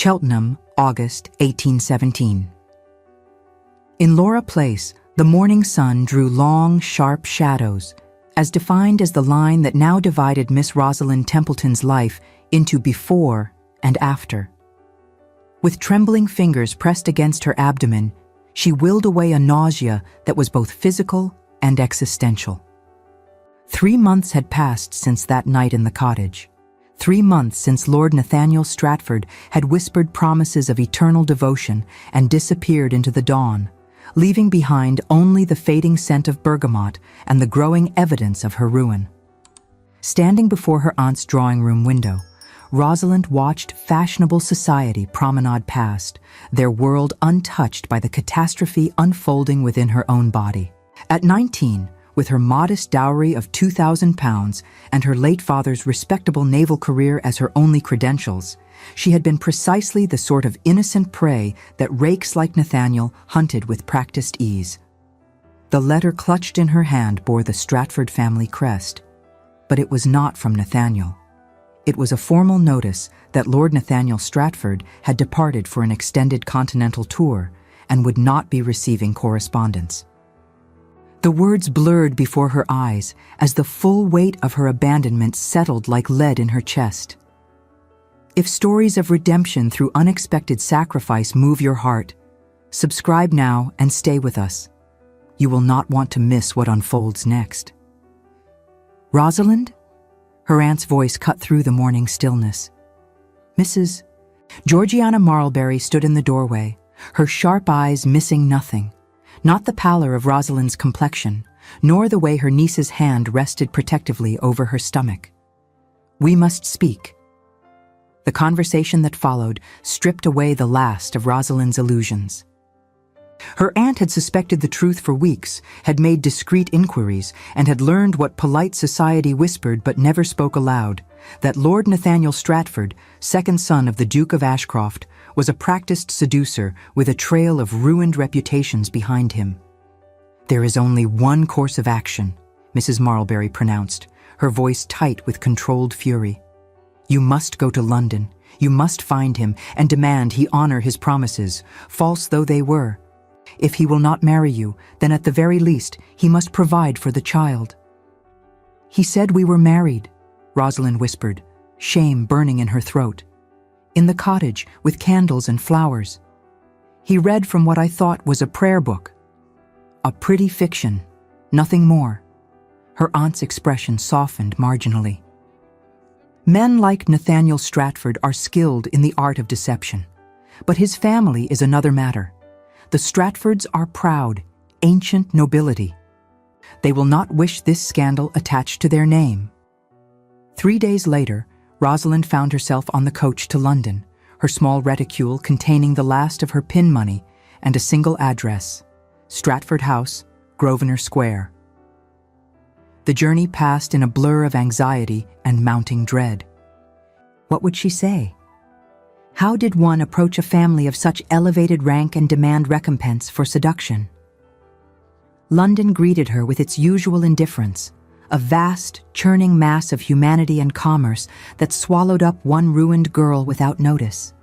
Cheltenham, August 1817. In Laura Place, the morning sun drew long, sharp shadows, as defined as the line that now divided Miss Rosalind Templeton's life into before and after. With trembling fingers pressed against her abdomen, she willed away a nausea that was both physical and existential. 3 months had passed since that night in the cottage. 3 months since Lord Nathaniel Stratford had whispered promises of eternal devotion and disappeared into the dawn, leaving behind only the fading scent of bergamot and the growing evidence of her ruin. Standing before her aunt's drawing-room window, Rosalind watched fashionable society promenade past, their world untouched by the catastrophe unfolding within her own body. At 19, with her modest dowry of £2,000 and her late father's respectable naval career as her only credentials, she had been precisely the sort of innocent prey that rakes like Nathaniel hunted with practiced ease. The letter clutched in her hand bore the Stratford family crest, but it was not from Nathaniel. It was a formal notice that Lord Nathaniel Stratford had departed for an extended continental tour and would not be receiving correspondence. The words blurred before her eyes as the full weight of her abandonment settled like lead in her chest. If stories of redemption through unexpected sacrifice move your heart, subscribe now and stay with us. You will not want to miss what unfolds next. Rosalind? Her aunt's voice cut through the morning stillness. Mrs. Georgiana Marlbury stood in the doorway, her sharp eyes missing nothing. Not the pallor of Rosalind's complexion, nor the way her niece's hand rested protectively over her stomach. We must speak. The conversation that followed stripped away the last of Rosalind's illusions. Her aunt had suspected the truth for weeks, had made discreet inquiries, and had learned what polite society whispered but never spoke aloud, that Lord Nathaniel Stratford, second son of the Duke of Ashcroft, was a practiced seducer with a trail of ruined reputations behind him. There is only one course of action, Mrs. Marlbury pronounced, her voice tight with controlled fury. You must go to London. You must find him and demand he honor his promises, false though they were. If he will not marry you, then at the very least, he must provide for the child. He said we were married, Rosalind whispered, shame burning in her throat. In the cottage, with candles and flowers. He read from what I thought was a prayer book. A pretty fiction, nothing more. Her aunt's expression softened marginally. Men like Nathaniel Stratford are skilled in the art of deception, but his family is another matter. The Stratfords are proud, ancient nobility. They will not wish this scandal attached to their name. 3 days later, Rosalind found herself on the coach to London, her small reticule containing the last of her pin money and a single address, Stratford House, Grosvenor Square. The journey passed in a blur of anxiety and mounting dread. What would she say? How did one approach a family of such elevated rank and demand recompense for seduction? London greeted her with its usual indifference, a vast, churning mass of humanity and commerce that swallowed up one ruined girl without notice.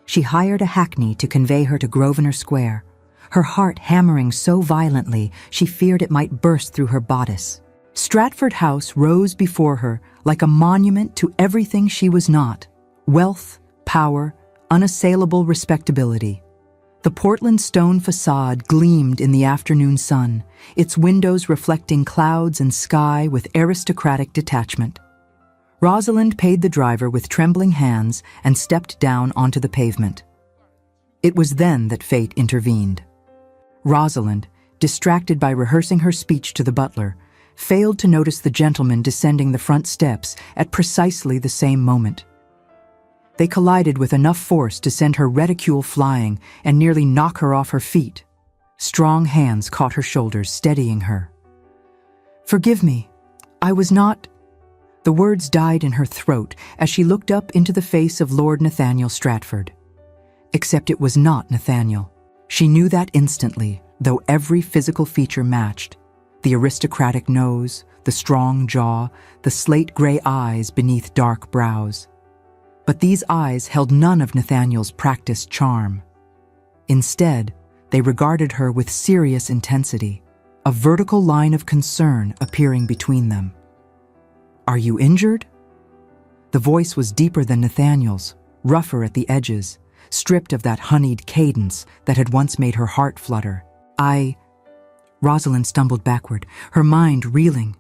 She hired a hackney to convey her to Grosvenor Square, her heart hammering so violently she feared it might burst through her bodice. Stratford House rose before her like a monument to everything she was not: wealth, power, unassailable respectability. The Portland stone facade gleamed in the afternoon sun, its windows reflecting clouds and sky with aristocratic detachment. Rosalind paid the driver with trembling hands and stepped down onto the pavement. It was then that fate intervened. Rosalind, distracted by rehearsing her speech to the butler, failed to notice the gentleman descending the front steps at precisely the same moment. They collided with enough force to send her reticule flying and nearly knock her off her feet. Strong hands caught her shoulders, steadying her. "Forgive me. I was not—" The words died in her throat as she looked up into the face of Lord Nathaniel Stratford. Except it was not Nathaniel. She knew that instantly, though every physical feature matched. The aristocratic nose, the strong jaw, the slate-gray eyes beneath dark brows. But these eyes held none of Nathaniel's practiced charm. Instead, they regarded her with serious intensity, a vertical line of concern appearing between them. "Are you injured?" The voice was deeper than Nathaniel's, rougher at the edges, stripped of that honeyed cadence that had once made her heart flutter. Rosalind stumbled backward, her mind reeling.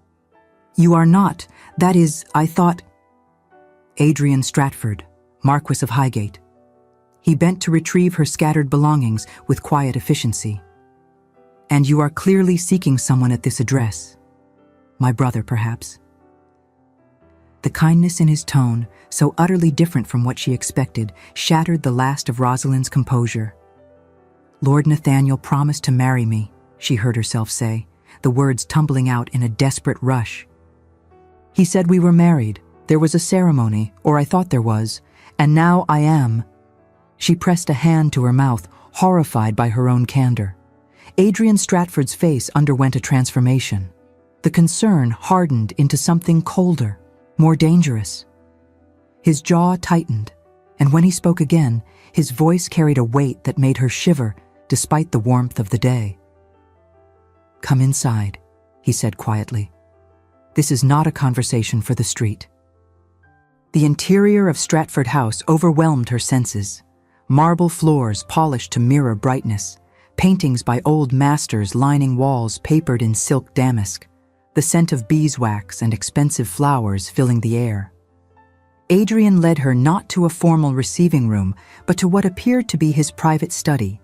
"You are not. That is, I thought—" Adrian Stratford, Marquis of Highgate. He bent to retrieve her scattered belongings with quiet efficiency. "And you are clearly seeking someone at this address. My brother, perhaps." The kindness in his tone, so utterly different from what she expected, shattered the last of Rosalind's composure. "Lord Nathaniel promised to marry me," she heard herself say, the words tumbling out in a desperate rush. "He said we were married. There was a ceremony, or I thought there was, and now I am." She pressed a hand to her mouth, horrified by her own candor. Adrian Stratford's face underwent a transformation. The concern hardened into something colder, more dangerous. His jaw tightened, and when he spoke again, his voice carried a weight that made her shiver despite the warmth of the day. "Come inside," he said quietly. "This is not a conversation for the street." The interior of Stratford House overwhelmed her senses. Marble floors polished to mirror brightness, paintings by old masters lining walls papered in silk damask, the scent of beeswax and expensive flowers filling the air. Adrian led her not to a formal receiving room, but to what appeared to be his private study,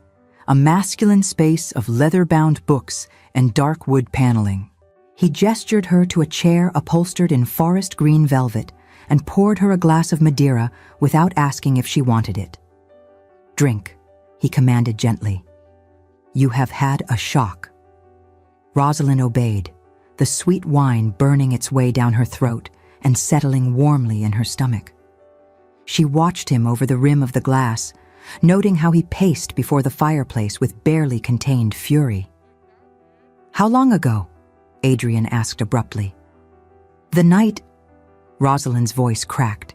a masculine space of leather-bound books and dark wood paneling. He gestured her to a chair upholstered in forest green velvet and poured her a glass of Madeira without asking if she wanted it. "Drink," he commanded gently. "You have had a shock." Rosalind obeyed, the sweet wine burning its way down her throat and settling warmly in her stomach. She watched him over the rim of the glass, noting how he paced before the fireplace with barely contained fury. "How long ago?" Adrian asked abruptly. "The night—" Rosalind's voice cracked.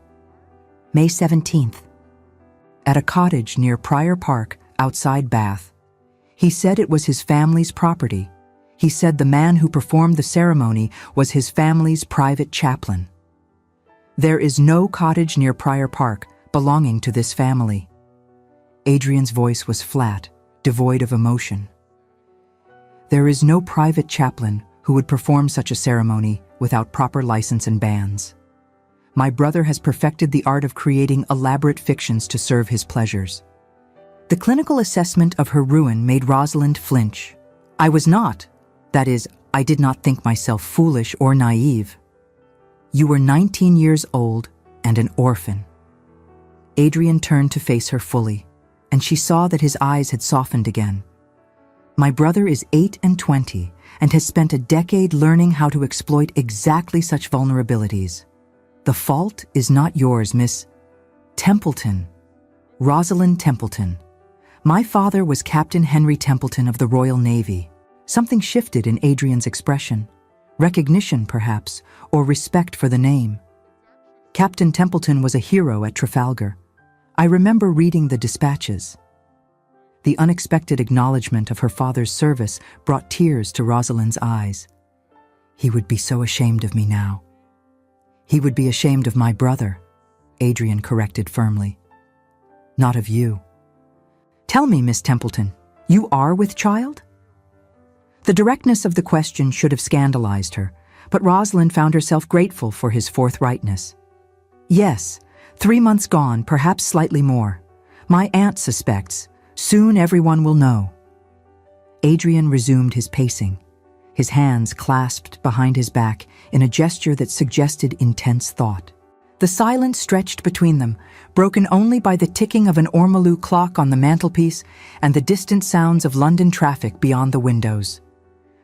"May 17th. At a cottage near Prior Park, outside Bath. He said it was his family's property. He said the man who performed the ceremony was his family's private chaplain. There is no cottage near Prior Park belonging to this family." Adrian's voice was flat, devoid of emotion. "There is no private chaplain who would perform such a ceremony without proper license and bans. My brother has perfected the art of creating elaborate fictions to serve his pleasures." The clinical assessment of her ruin made Rosalind flinch. "I was not. That is, I did not think myself foolish or naive. You were 19 years old and an orphan." Adrian turned to face her fully, and she saw that his eyes had softened again. "My brother is 8 and 20 and has spent a decade learning how to exploit exactly such vulnerabilities. The fault is not yours, Miss Templeton. Rosalind Templeton. My father was Captain Henry Templeton of the Royal Navy." Something shifted in Adrian's expression. Recognition, perhaps, or respect for the name. "Captain Templeton was a hero at Trafalgar. I remember reading the dispatches." The unexpected acknowledgement of her father's service brought tears to Rosalind's eyes. "He would be so ashamed of me now." "He would be ashamed of my brother," Adrian corrected firmly. "Not of you. Tell me, Miss Templeton, you are with child?" The directness of the question should have scandalized her, but Rosalind found herself grateful for his forthrightness. "Yes, 3 months gone, perhaps slightly more. My aunt suspects. Soon everyone will know." Adrian resumed his pacing, his hands clasped behind his back in a gesture that suggested intense thought. The silence stretched between them, broken only by the ticking of an ormolu clock on the mantelpiece and the distant sounds of London traffic beyond the windows.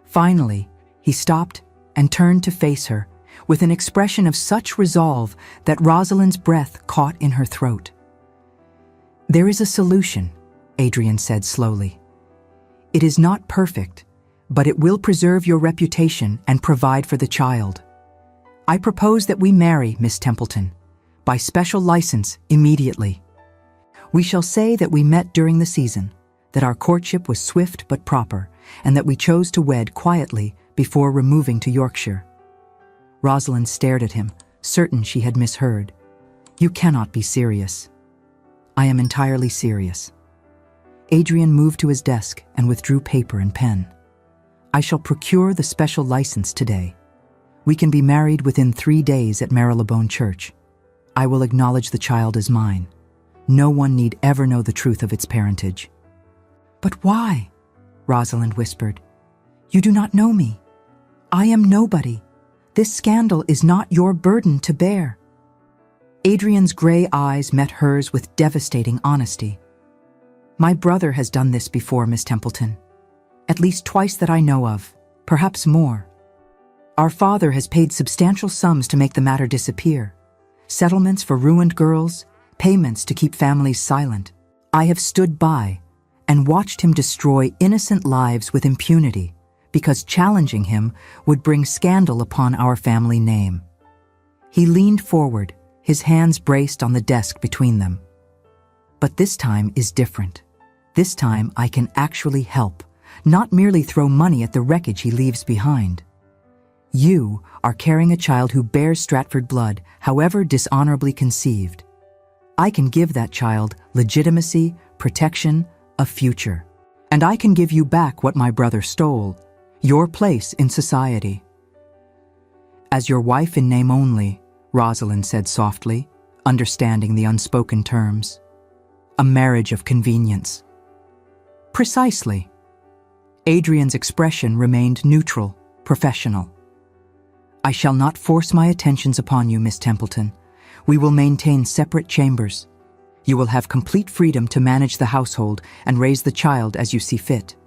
Finally, he stopped and turned to face her, with an expression of such resolve that Rosalind's breath caught in her throat. "There is a solution," Adrian said slowly. "It is not perfect, but it will preserve your reputation and provide for the child. I propose that we marry, Miss Templeton. by special license immediately. We shall say that we met during the season, that our courtship was swift but proper, and that we chose to wed quietly before removing to Yorkshire." Rosalind stared at him, certain she had misheard. "You cannot be serious." "I am entirely serious." Adrian moved to his desk and withdrew paper and pen. "I shall procure the special license today. We can be married within 3 days at Marylebone Church. I will acknowledge the child as mine. No one need ever know the truth of its parentage." "But why?" Rosalind whispered. "You do not know me. I am nobody. This scandal is not your burden to bear." Adrian's gray eyes met hers with devastating honesty. "My brother has done this before, Miss Templeton. At least twice that I know of, perhaps more. Our father has paid substantial sums to make the matter disappear. Settlements for ruined girls, payments to keep families silent. I have stood by and watched him destroy innocent lives with impunity, because challenging him would bring scandal upon our family name." He leaned forward, his hands braced on the desk between them. "But this time is different. This time I can actually help, not merely throw money at the wreckage he leaves behind. You are carrying a child who bears Stratford blood, however dishonorably conceived. I can give that child legitimacy, protection, a future. And I can give you back what my brother stole, your place in society." "As your wife in name only," Rosalind said softly, understanding the unspoken terms. "A marriage of convenience." "Precisely." Adrian's expression remained neutral, professional. "I shall not force my attentions upon you, Miss Templeton. We will maintain separate chambers. You will have complete freedom to manage the household and raise the child as you see fit.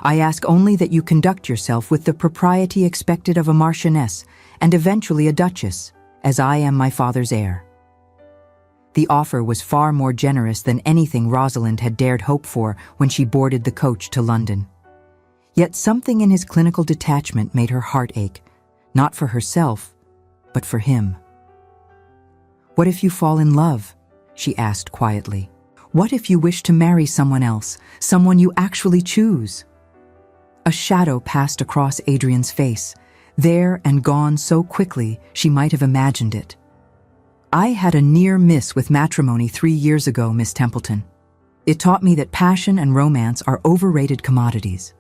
I ask only that you conduct yourself with the propriety expected of a marchioness and eventually a duchess, as I am my father's heir." The offer was far more generous than anything Rosalind had dared hope for when she boarded the coach to London. Yet something in his clinical detachment made her heart ache, not for herself, but for him. "What if you fall in love?" she asked quietly. "What if you wish to marry someone else, someone you actually choose?" A shadow passed across Adrian's face, there and gone so quickly she might have imagined it. "I had a near miss with matrimony 3 years ago, Miss Templeton. It taught me that passion and romance are overrated commodities.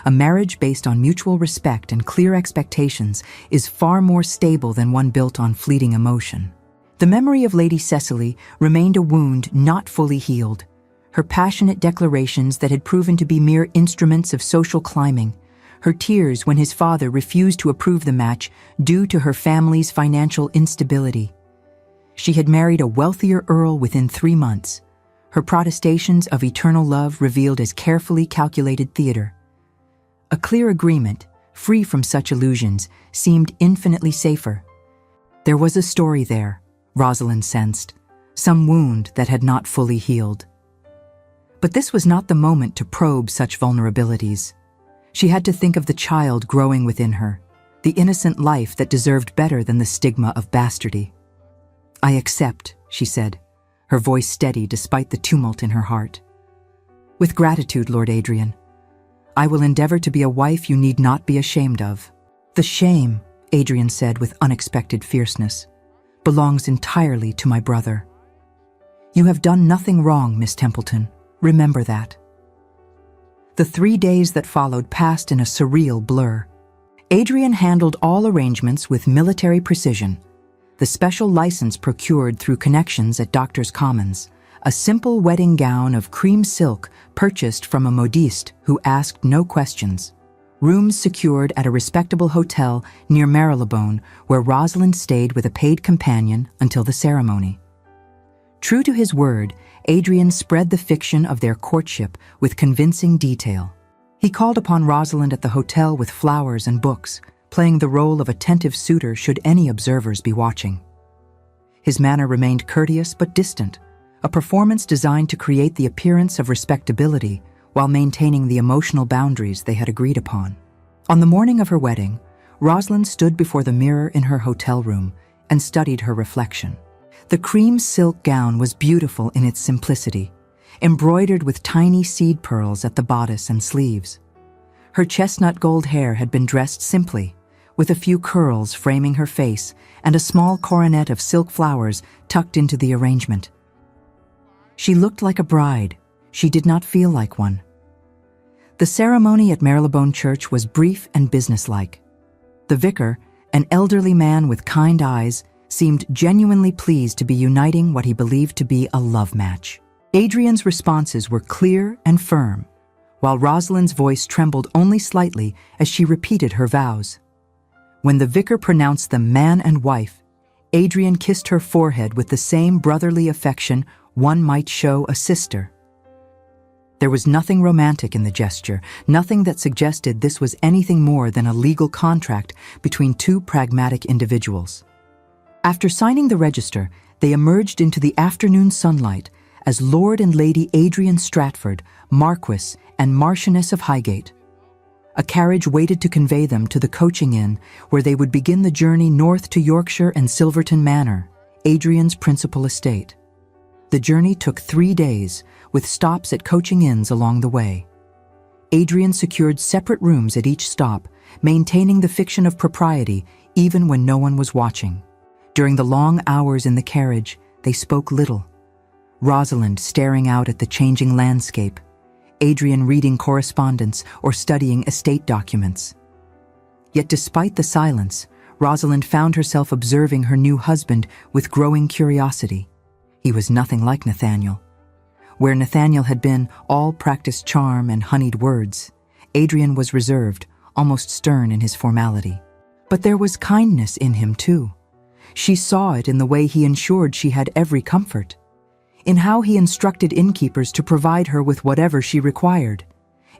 A marriage based on mutual respect and clear expectations is far more stable than one built on fleeting emotion." The memory of Lady Cecily remained a wound not fully healed. Her passionate declarations that had proven to be mere instruments of social climbing, her tears when his father refused to approve the match due to her family's financial instability. She had married a wealthier earl within 3 months, her protestations of eternal love revealed as carefully calculated theater. A clear agreement, free from such illusions, seemed infinitely safer. There was a story there, Rosalind sensed, some wound that had not fully healed. But this was not the moment to probe such vulnerabilities. She had to think of the child growing within her, the innocent life that deserved better than the stigma of bastardy. "I accept," she said, her voice steady despite the tumult in her heart. "With gratitude, Lord Adrian. I will endeavor to be a wife you need not be ashamed of." "The shame," Adrian said with unexpected fierceness, "belongs entirely to my brother. You have done nothing wrong, Miss Templeton. Remember that." The 3 days that followed passed in a surreal blur. Adrian handled all arrangements with military precision. The special license procured through connections at Doctors' Commons, a simple wedding gown of cream silk purchased from a modiste who asked no questions, rooms secured at a respectable hotel near Marylebone where Rosalind stayed with a paid companion until the ceremony. True to his word, Adrian spread the fiction of their courtship with convincing detail. He called upon Rosalind at the hotel with flowers and books, playing the role of attentive suitor should any observers be watching. His manner remained courteous but distant, a performance designed to create the appearance of respectability while maintaining the emotional boundaries they had agreed upon. On the morning of her wedding, Rosalind stood before the mirror in her hotel room and studied her reflection. The cream silk gown was beautiful in its simplicity, embroidered with tiny seed pearls at the bodice and sleeves. Her chestnut gold hair had been dressed simply, with a few curls framing her face and a small coronet of silk flowers tucked into the arrangement. She looked like a bride. She did not feel like one. The ceremony at Marylebone Church was brief and businesslike. The vicar, an elderly man with kind eyes, seemed genuinely pleased to be uniting what he believed to be a love match. Adrian's responses were clear and firm, while Rosalind's voice trembled only slightly as she repeated her vows. When the vicar pronounced them man and wife, Adrian kissed her forehead with the same brotherly affection one might show a sister. There was nothing romantic in the gesture, nothing that suggested this was anything more than a legal contract between two pragmatic individuals. After signing the register, they emerged into the afternoon sunlight as Lord and Lady Adrian Stratford, Marquess and Marchioness of Highgate. A carriage waited to convey them to the coaching inn where they would begin the journey north to Yorkshire and Silverton Manor, Adrian's principal estate. The journey took 3 days, with stops at coaching inns along the way. Adrian secured separate rooms at each stop, maintaining the fiction of propriety even when no one was watching. During the long hours in the carriage, they spoke little. Rosalind staring out at the changing landscape, Adrian reading correspondence or studying estate documents. Yet despite the silence, Rosalind found herself observing her new husband with growing curiosity. He was nothing like Nathaniel. Where Nathaniel had been all practiced charm and honeyed words, Adrian was reserved, almost stern in his formality. But there was kindness in him too. She saw it in the way he ensured she had every comfort, in how he instructed innkeepers to provide her with whatever she required,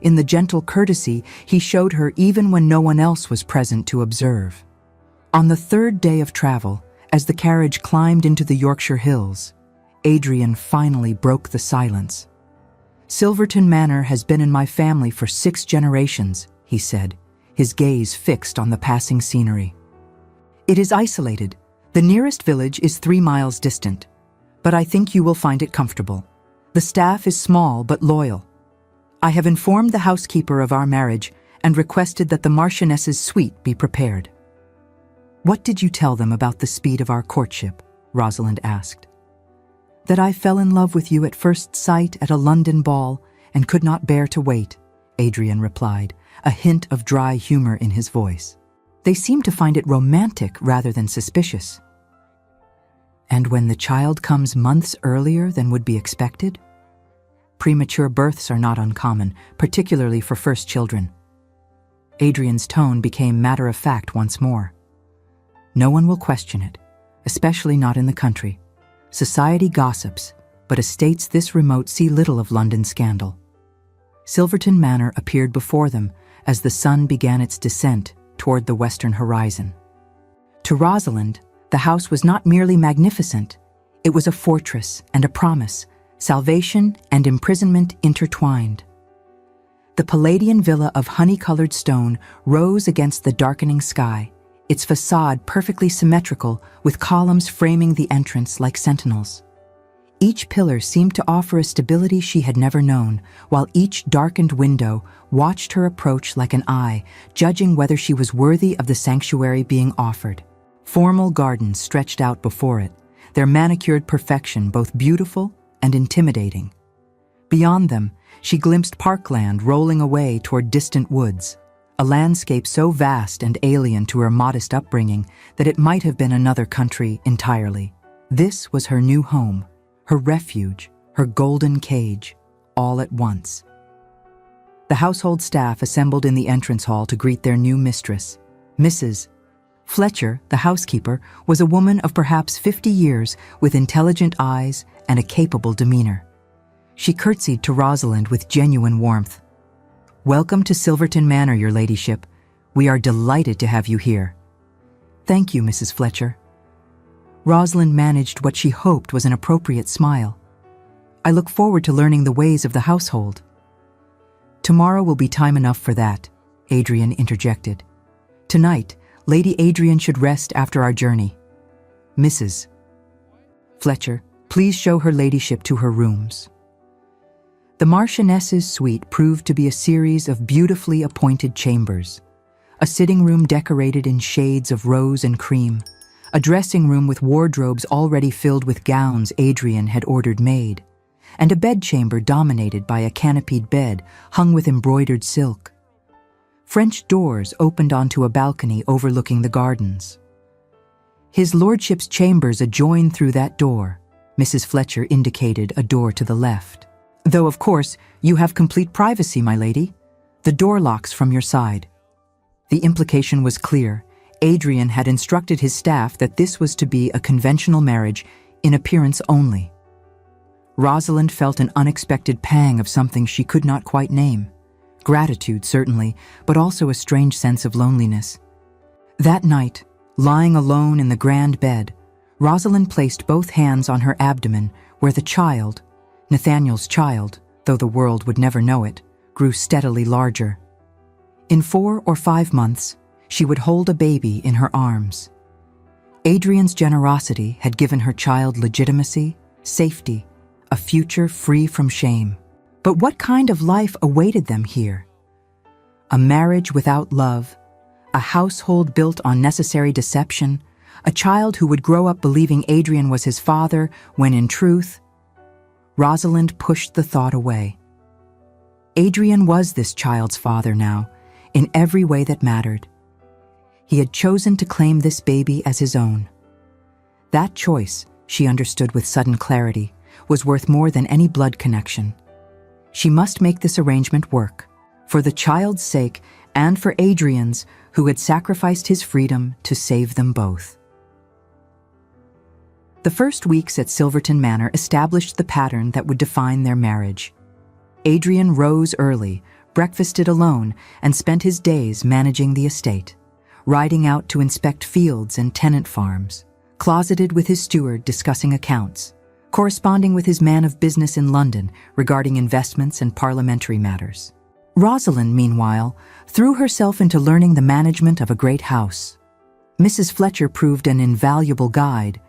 in the gentle courtesy he showed her even when no one else was present to observe. On the 3rd day of travel, as the carriage climbed into the Yorkshire hills, Adrian finally broke the silence. "Silverton Manor has been in my family for 6 generations," he said, his gaze fixed on the passing scenery. "It is isolated. The nearest village is 3 miles distant, but I think you will find it comfortable. The staff is small but loyal. I have informed the housekeeper of our marriage and requested that the Marchioness's suite be prepared." "What did you tell them about the speed of our courtship?" Rosalind asked. "That I fell in love with you at first sight at a London ball and could not bear to wait," Adrian replied, a hint of dry humor in his voice. "They seemed to find it romantic rather than suspicious." "And when the child comes months earlier than would be expected?" "Premature births are not uncommon, particularly for first children." Adrian's tone became matter-of-fact once more. "No one will question it, especially not in the country. Society gossips, but estates this remote see little of London scandal." Silverton Manor appeared before them as the sun began its descent toward the western horizon. To Rosalind, the house was not merely magnificent, it was a fortress and a promise, salvation and imprisonment intertwined. The Palladian villa of honey-colored stone rose against the darkening sky, its facade perfectly symmetrical with columns framing the entrance like sentinels. Each pillar seemed to offer a stability she had never known, while each darkened window watched her approach like an eye, judging whether she was worthy of the sanctuary being offered. Formal gardens stretched out before it, their manicured perfection both beautiful and intimidating. Beyond them, she glimpsed parkland rolling away toward distant woods, a landscape so vast and alien to her modest upbringing that it might have been another country entirely. This was her new home, her refuge, her golden cage, all at once. The household staff assembled in the entrance hall to greet their new mistress. Mrs. Fletcher, the housekeeper, was a woman of perhaps 50 years with intelligent eyes and a capable demeanor. She curtsied to Rosalind with genuine warmth. "Welcome to Silverton Manor, your ladyship. We are delighted to have you here." "Thank you, Mrs. Fletcher." Rosalind managed what she hoped was an appropriate smile. "I look forward to learning the ways of the household." "Tomorrow will be time enough for that," Adrian interjected. "Tonight, Lady Adrian should rest after our journey." Mrs. Fletcher, please show her ladyship to her rooms." The Marchioness's suite proved to be a series of beautifully appointed chambers. A sitting room decorated in shades of rose and cream, a dressing room with wardrobes already filled with gowns Adrian had ordered made, and a bedchamber dominated by a canopied bed hung with embroidered silk. French doors opened onto a balcony overlooking the gardens. "His lordship's chambers adjoin through that door," Mrs. Fletcher indicated a door to the left. "Though, of course, you have complete privacy, my lady. The door locks from your side." The implication was clear. Adrian had instructed his staff that this was to be a conventional marriage in appearance only. Rosalind felt an unexpected pang of something she could not quite name. Gratitude, certainly, but also a strange sense of loneliness. That night, lying alone in the grand bed, Rosalind placed both hands on her abdomen where the child, Nathaniel's child, though the world would never know it, grew steadily larger. In 4 or 5 months, she would hold a baby in her arms. Adrian's generosity had given her child legitimacy, safety, a future free from shame. But what kind of life awaited them here? A marriage without love, a household built on necessary deception, a child who would grow up believing Adrian was his father when in truth, Rosalind pushed the thought away. Adrian was this child's father now, in every way that mattered. He had chosen to claim this baby as his own. That choice, she understood with sudden clarity, was worth more than any blood connection. She must make this arrangement work, for the child's sake and for Adrian's, who had sacrificed his freedom to save them both. The first weeks at Silverton Manor established the pattern that would define their marriage. Adrian rose early, breakfasted alone, and spent his days managing the estate, riding out to inspect fields and tenant farms, closeted with his steward discussing accounts, corresponding with his man of business in London regarding investments and parliamentary matters. Rosalind, meanwhile, threw herself into learning the management of a great house. Mrs. Fletcher proved an invaluable guide,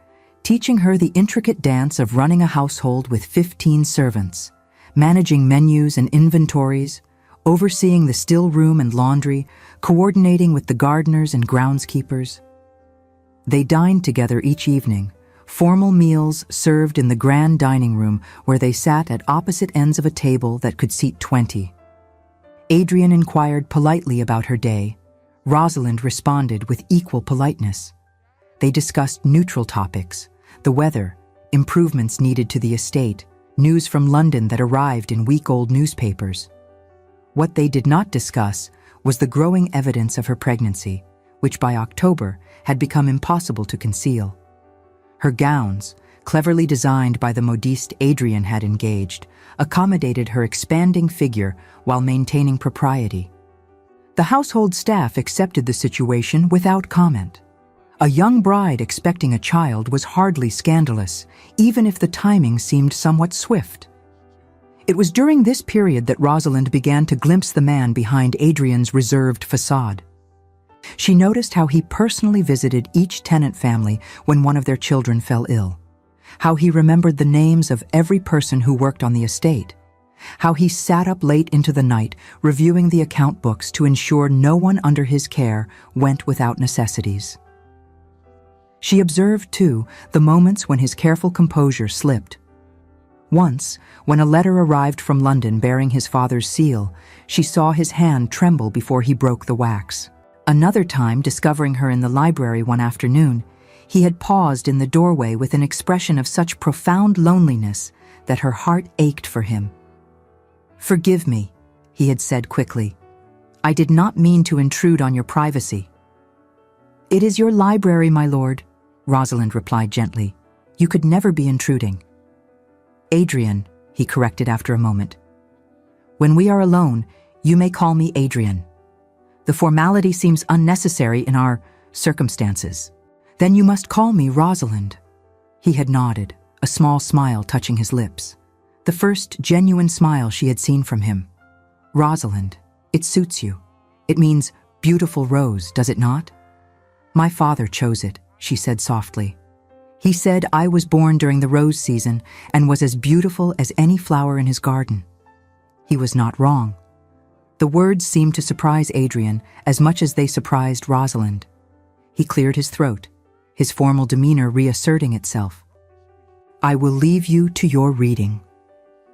teaching her the intricate dance of running a household with 15 servants, managing menus and inventories, overseeing the still room and laundry, coordinating with the gardeners and groundskeepers. They dined together each evening, formal meals served in the grand dining room where they sat at opposite ends of a table that could seat 20. Adrian inquired politely about her day. Rosalind responded with equal politeness. They discussed neutral topics, the weather, improvements needed to the estate, news from London that arrived in week-old newspapers. What they did not discuss was the growing evidence of her pregnancy, which by October had become impossible to conceal. Her gowns, cleverly designed by the modiste Adrian had engaged, accommodated her expanding figure while maintaining propriety. The household staff accepted the situation without comment. A young bride expecting a child was hardly scandalous, even if the timing seemed somewhat swift. It was during this period that Rosalind began to glimpse the man behind Adrian's reserved facade. She noticed how he personally visited each tenant family when one of their children fell ill, how he remembered the names of every person who worked on the estate, how he sat up late into the night reviewing the account books to ensure no one under his care went without necessities. She observed, too, the moments when his careful composure slipped. Once, when a letter arrived from London bearing his father's seal, she saw his hand tremble before he broke the wax. Another time, discovering her in the library one afternoon, he had paused in the doorway with an expression of such profound loneliness that her heart ached for him. "Forgive me," he had said quickly. "I did not mean to intrude on your privacy." "It is your library, my lord," Rosalind replied gently. "You could never be intruding." "Adrian," he corrected after a moment. "When we are alone, you may call me Adrian. The formality seems unnecessary in our circumstances. Then you must call me Rosalind." He had nodded, a small smile touching his lips. The first genuine smile she had seen from him. "Rosalind, it suits you. It means beautiful rose, does it not?" "My father chose it," she said softly. He said I was born during the rose season and was as beautiful as any flower in his garden. He was not wrong. The words seemed to surprise Adrian as much as they surprised Rosalind. He cleared his throat, his formal demeanor reasserting itself. I will leave you to your reading.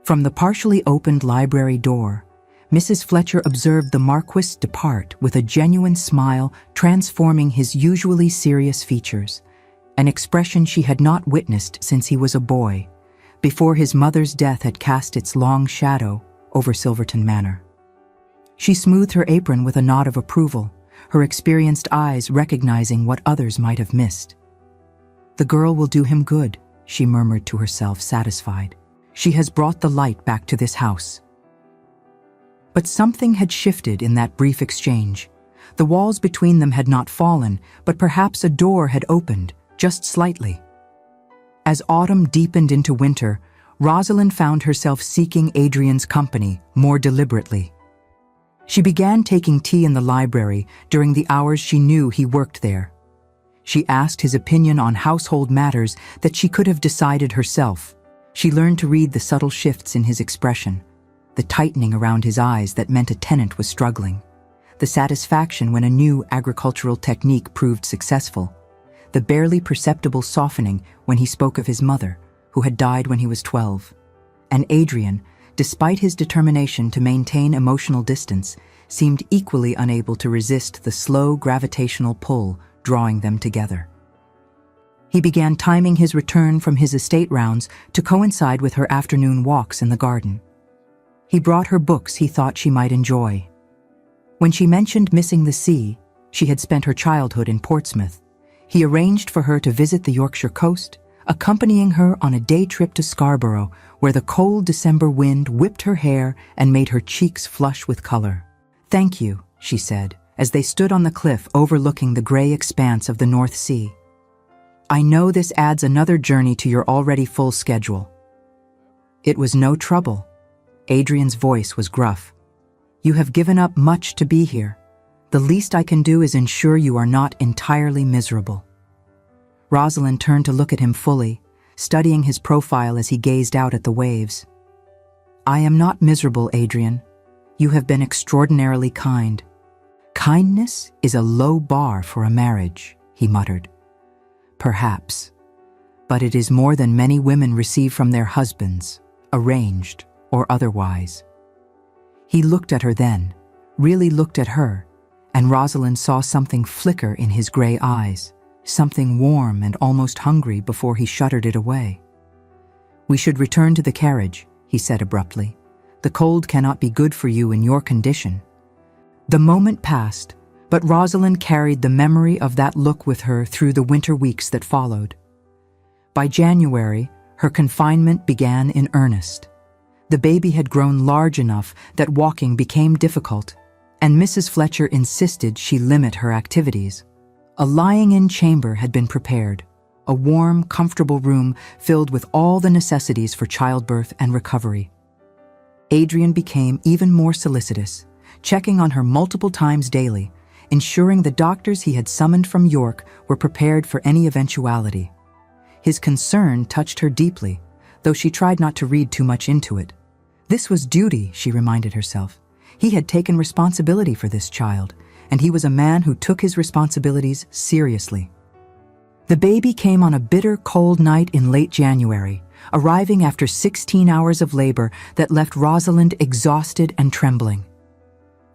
From the partially opened library door, Mrs. Fletcher observed the Marquis depart with a genuine smile transforming his usually serious features, an expression she had not witnessed since he was a boy, before his mother's death had cast its long shadow over Silverton Manor. She smoothed her apron with a nod of approval, her experienced eyes recognizing what others might have missed. The girl will do him good, she murmured to herself, satisfied. She has brought the light back to this house. But something had shifted in that brief exchange. The walls between them had not fallen, but perhaps a door had opened, just slightly. As autumn deepened into winter, Rosalind found herself seeking Adrian's company more deliberately. She began taking tea in the library during the hours she knew he worked there. She asked his opinion on household matters that she could have decided herself. She learned to read the subtle shifts in his expression, the tightening around his eyes that meant a tenant was struggling, the satisfaction when a new agricultural technique proved successful, the barely perceptible softening when he spoke of his mother, who had died when he was 12. And Adrian, despite his determination to maintain emotional distance, seemed equally unable to resist the slow gravitational pull drawing them together. He began timing his return from his estate rounds to coincide with her afternoon walks in the garden. He brought her books he thought she might enjoy. When she mentioned missing the sea, she had spent her childhood in Portsmouth. He arranged for her to visit the Yorkshire coast, accompanying her on a day trip to Scarborough, where the cold December wind whipped her hair and made her cheeks flush with color. "Thank you," she said, as they stood on the cliff overlooking the gray expanse of the North Sea. "I know this adds another journey to your already full schedule." It was no trouble. Adrian's voice was gruff. "You have given up much to be here. The least I can do is ensure you are not entirely miserable." Rosalind turned to look at him fully, studying his profile as he gazed out at the waves. "I am not miserable, Adrian. You have been extraordinarily kind." "Kindness is a low bar for a marriage," he muttered. "Perhaps. But it is more than many women receive from their husbands, arranged or otherwise." He looked at her then, really looked at her, and Rosalind saw something flicker in his gray eyes, something warm and almost hungry before he shuttered it away. "We should return to the carriage," he said abruptly. "The cold cannot be good for you in your condition." The moment passed, but Rosalind carried the memory of that look with her through the winter weeks that followed. By January, her confinement began in earnest. The baby had grown large enough that walking became difficult, and Mrs. Fletcher insisted she limit her activities. A lying-in chamber had been prepared, a warm, comfortable room filled with all the necessities for childbirth and recovery. Adrian became even more solicitous, checking on her multiple times daily, ensuring the doctors he had summoned from York were prepared for any eventuality. His concern touched her deeply, though she tried not to read too much into it. This was duty, she reminded herself. He had taken responsibility for this child, and he was a man who took his responsibilities seriously. The baby came on a bitter, cold night in late January, arriving after 16 hours of labor that left Rosalind exhausted and trembling.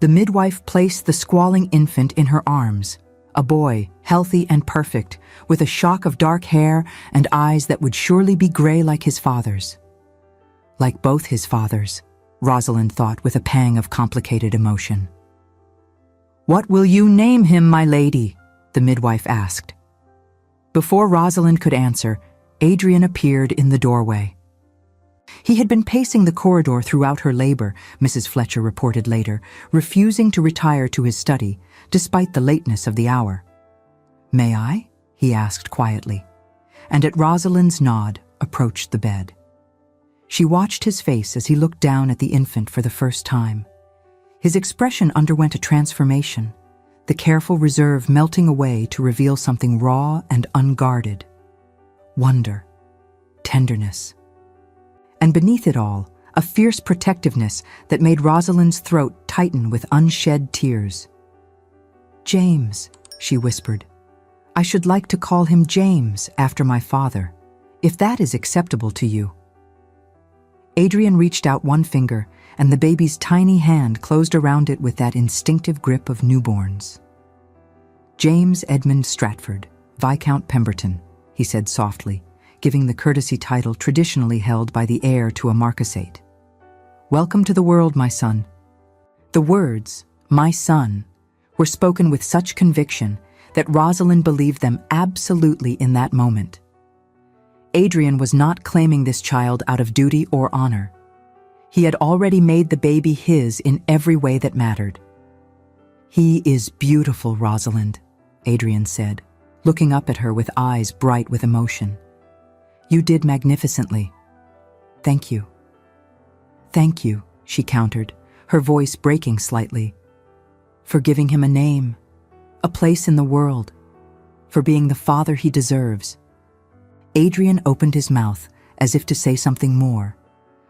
The midwife placed the squalling infant in her arms, a boy, healthy and perfect, with a shock of dark hair and eyes that would surely be gray like his father's. Like both his fathers, Rosalind thought with a pang of complicated emotion. "What will you name him, my lady?" the midwife asked. Before Rosalind could answer, Adrian appeared in the doorway. He had been pacing the corridor throughout her labor, Mrs. Fletcher reported later, refusing to retire to his study, despite the lateness of the hour. "May I?" he asked quietly, and at Rosalind's nod, approached the bed. She watched his face as he looked down at the infant for the first time. His expression underwent a transformation, the careful reserve melting away to reveal something raw and unguarded. wonder, tenderness. And beneath it all, a fierce protectiveness that made Rosalind's throat tighten with unshed tears. "James," she whispered. "I should like to call him James after my father, if that is acceptable to you." Adrian reached out one finger, and the baby's tiny hand closed around it with that instinctive grip of newborns. "James Edmund Stratford, Viscount Pemberton," he said softly, giving the courtesy title traditionally held by the heir to a marquisate. "Welcome to the world, my son." The words, "my son," were spoken with such conviction that Rosalind believed them absolutely in that moment. Adrian was not claiming this child out of duty or honor. He had already made the baby his in every way that mattered. "He is beautiful, Rosalind," Adrian said, looking up at her with eyes bright with emotion. "You did magnificently. Thank you." "Thank you," she countered, her voice breaking slightly. "For giving him a name, a place in the world, for being the father he deserves." Adrian opened his mouth as if to say something more,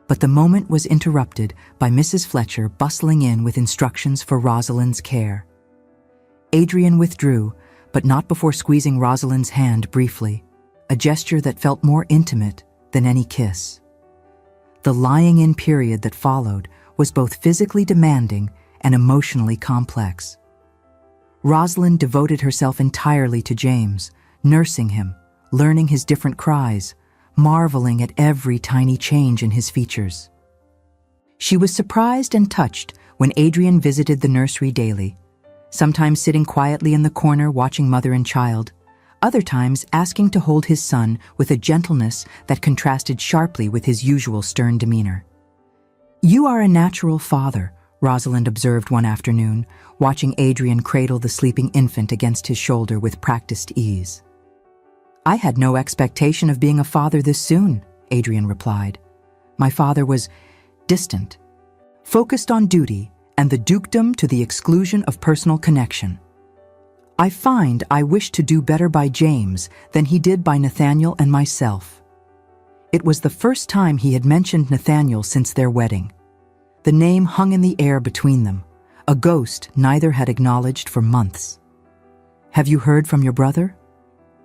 but the moment was interrupted by Mrs. Fletcher bustling in with instructions for Rosalind's care. Adrian withdrew, but not before squeezing Rosalind's hand briefly, a gesture that felt more intimate than any kiss. The lying-in period that followed was both physically demanding and emotionally complex. Rosalind devoted herself entirely to James, nursing him, learning his different cries, marveling at every tiny change in his features. She was surprised and touched when Adrian visited the nursery daily, sometimes sitting quietly in the corner watching mother and child, other times asking to hold his son with a gentleness that contrasted sharply with his usual stern demeanor. "You are a natural father," Rosalind observed one afternoon, watching Adrian cradle the sleeping infant against his shoulder with practiced ease. "I had no expectation of being a father this soon," Adrian replied. "My father was distant, focused on duty and the dukedom to the exclusion of personal connection. I find I wish to do better by James than he did by Nathaniel and myself." It was the first time he had mentioned Nathaniel since their wedding. The name hung in the air between them, a ghost neither had acknowledged for months. "Have you heard from your brother?"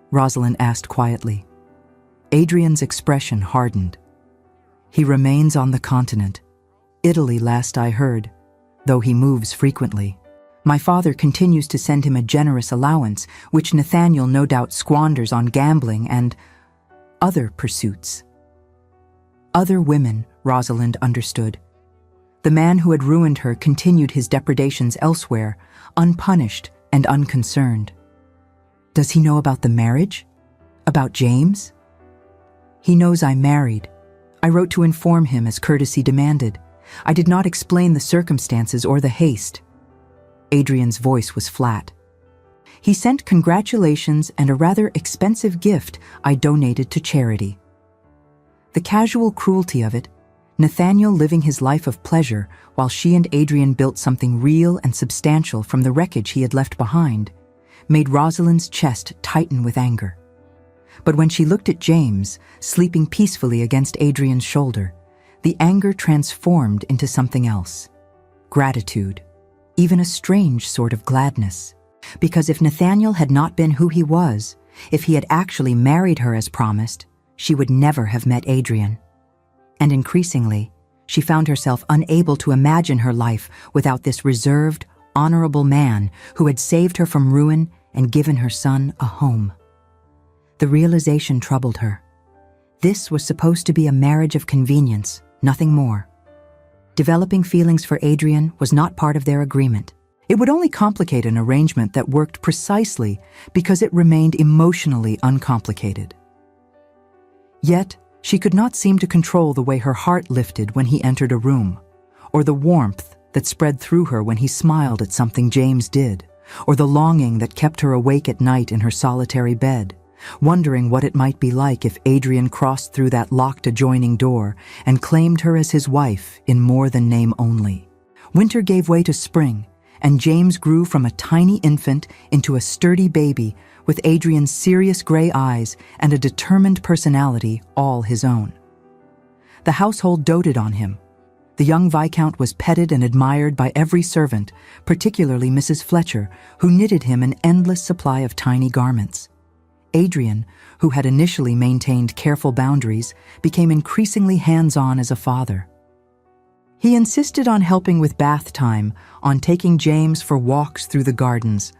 Rosalind asked quietly. Adrian's expression hardened. "He remains on the continent. Italy, last I heard, though he moves frequently. My father continues to send him a generous allowance, which Nathaniel no doubt squanders on gambling and other pursuits." Other women, Rosalind understood. The man who had ruined her continued his depredations elsewhere, unpunished and unconcerned. "Does he know about the marriage? About James?" "He knows I married. I wrote to inform him as courtesy demanded. I did not explain the circumstances or the haste." Adrian's voice was flat. "He sent congratulations and a rather expensive gift I donated to charity." The casual cruelty of it, Nathaniel living his life of pleasure while she and Adrian built something real and substantial from the wreckage he had left behind, made Rosalind's chest tighten with anger. But when she looked at James, sleeping peacefully against Adrian's shoulder, the anger transformed into something else. Gratitude, even a strange sort of gladness. Because if Nathaniel had not been who he was, if he had actually married her as promised, she would never have met Adrian. And increasingly, she found herself unable to imagine her life without this reserved, honorable man who had saved her from ruin and given her son a home. The realization troubled her. This was supposed to be a marriage of convenience, nothing more. Developing feelings for Adrian was not part of their agreement. It would only complicate an arrangement that worked precisely because it remained emotionally uncomplicated. Yet, she could not seem to control the way her heart lifted when he entered a room, or the warmth that spread through her when he smiled at something James did, or the longing that kept her awake at night in her solitary bed, wondering what it might be like if Adrian crossed through that locked adjoining door and claimed her as his wife in more than name only. Winter gave way to spring, and James grew from a tiny infant into a sturdy baby with Adrian's serious gray eyes and a determined personality all his own. The household doted on him. The young Viscount was petted and admired by every servant, particularly Mrs. Fletcher, who knitted him an endless supply of tiny garments. Adrian, who had initially maintained careful boundaries, became increasingly hands-on as a father. He insisted on helping with bath time, on taking James for walks through the gardens,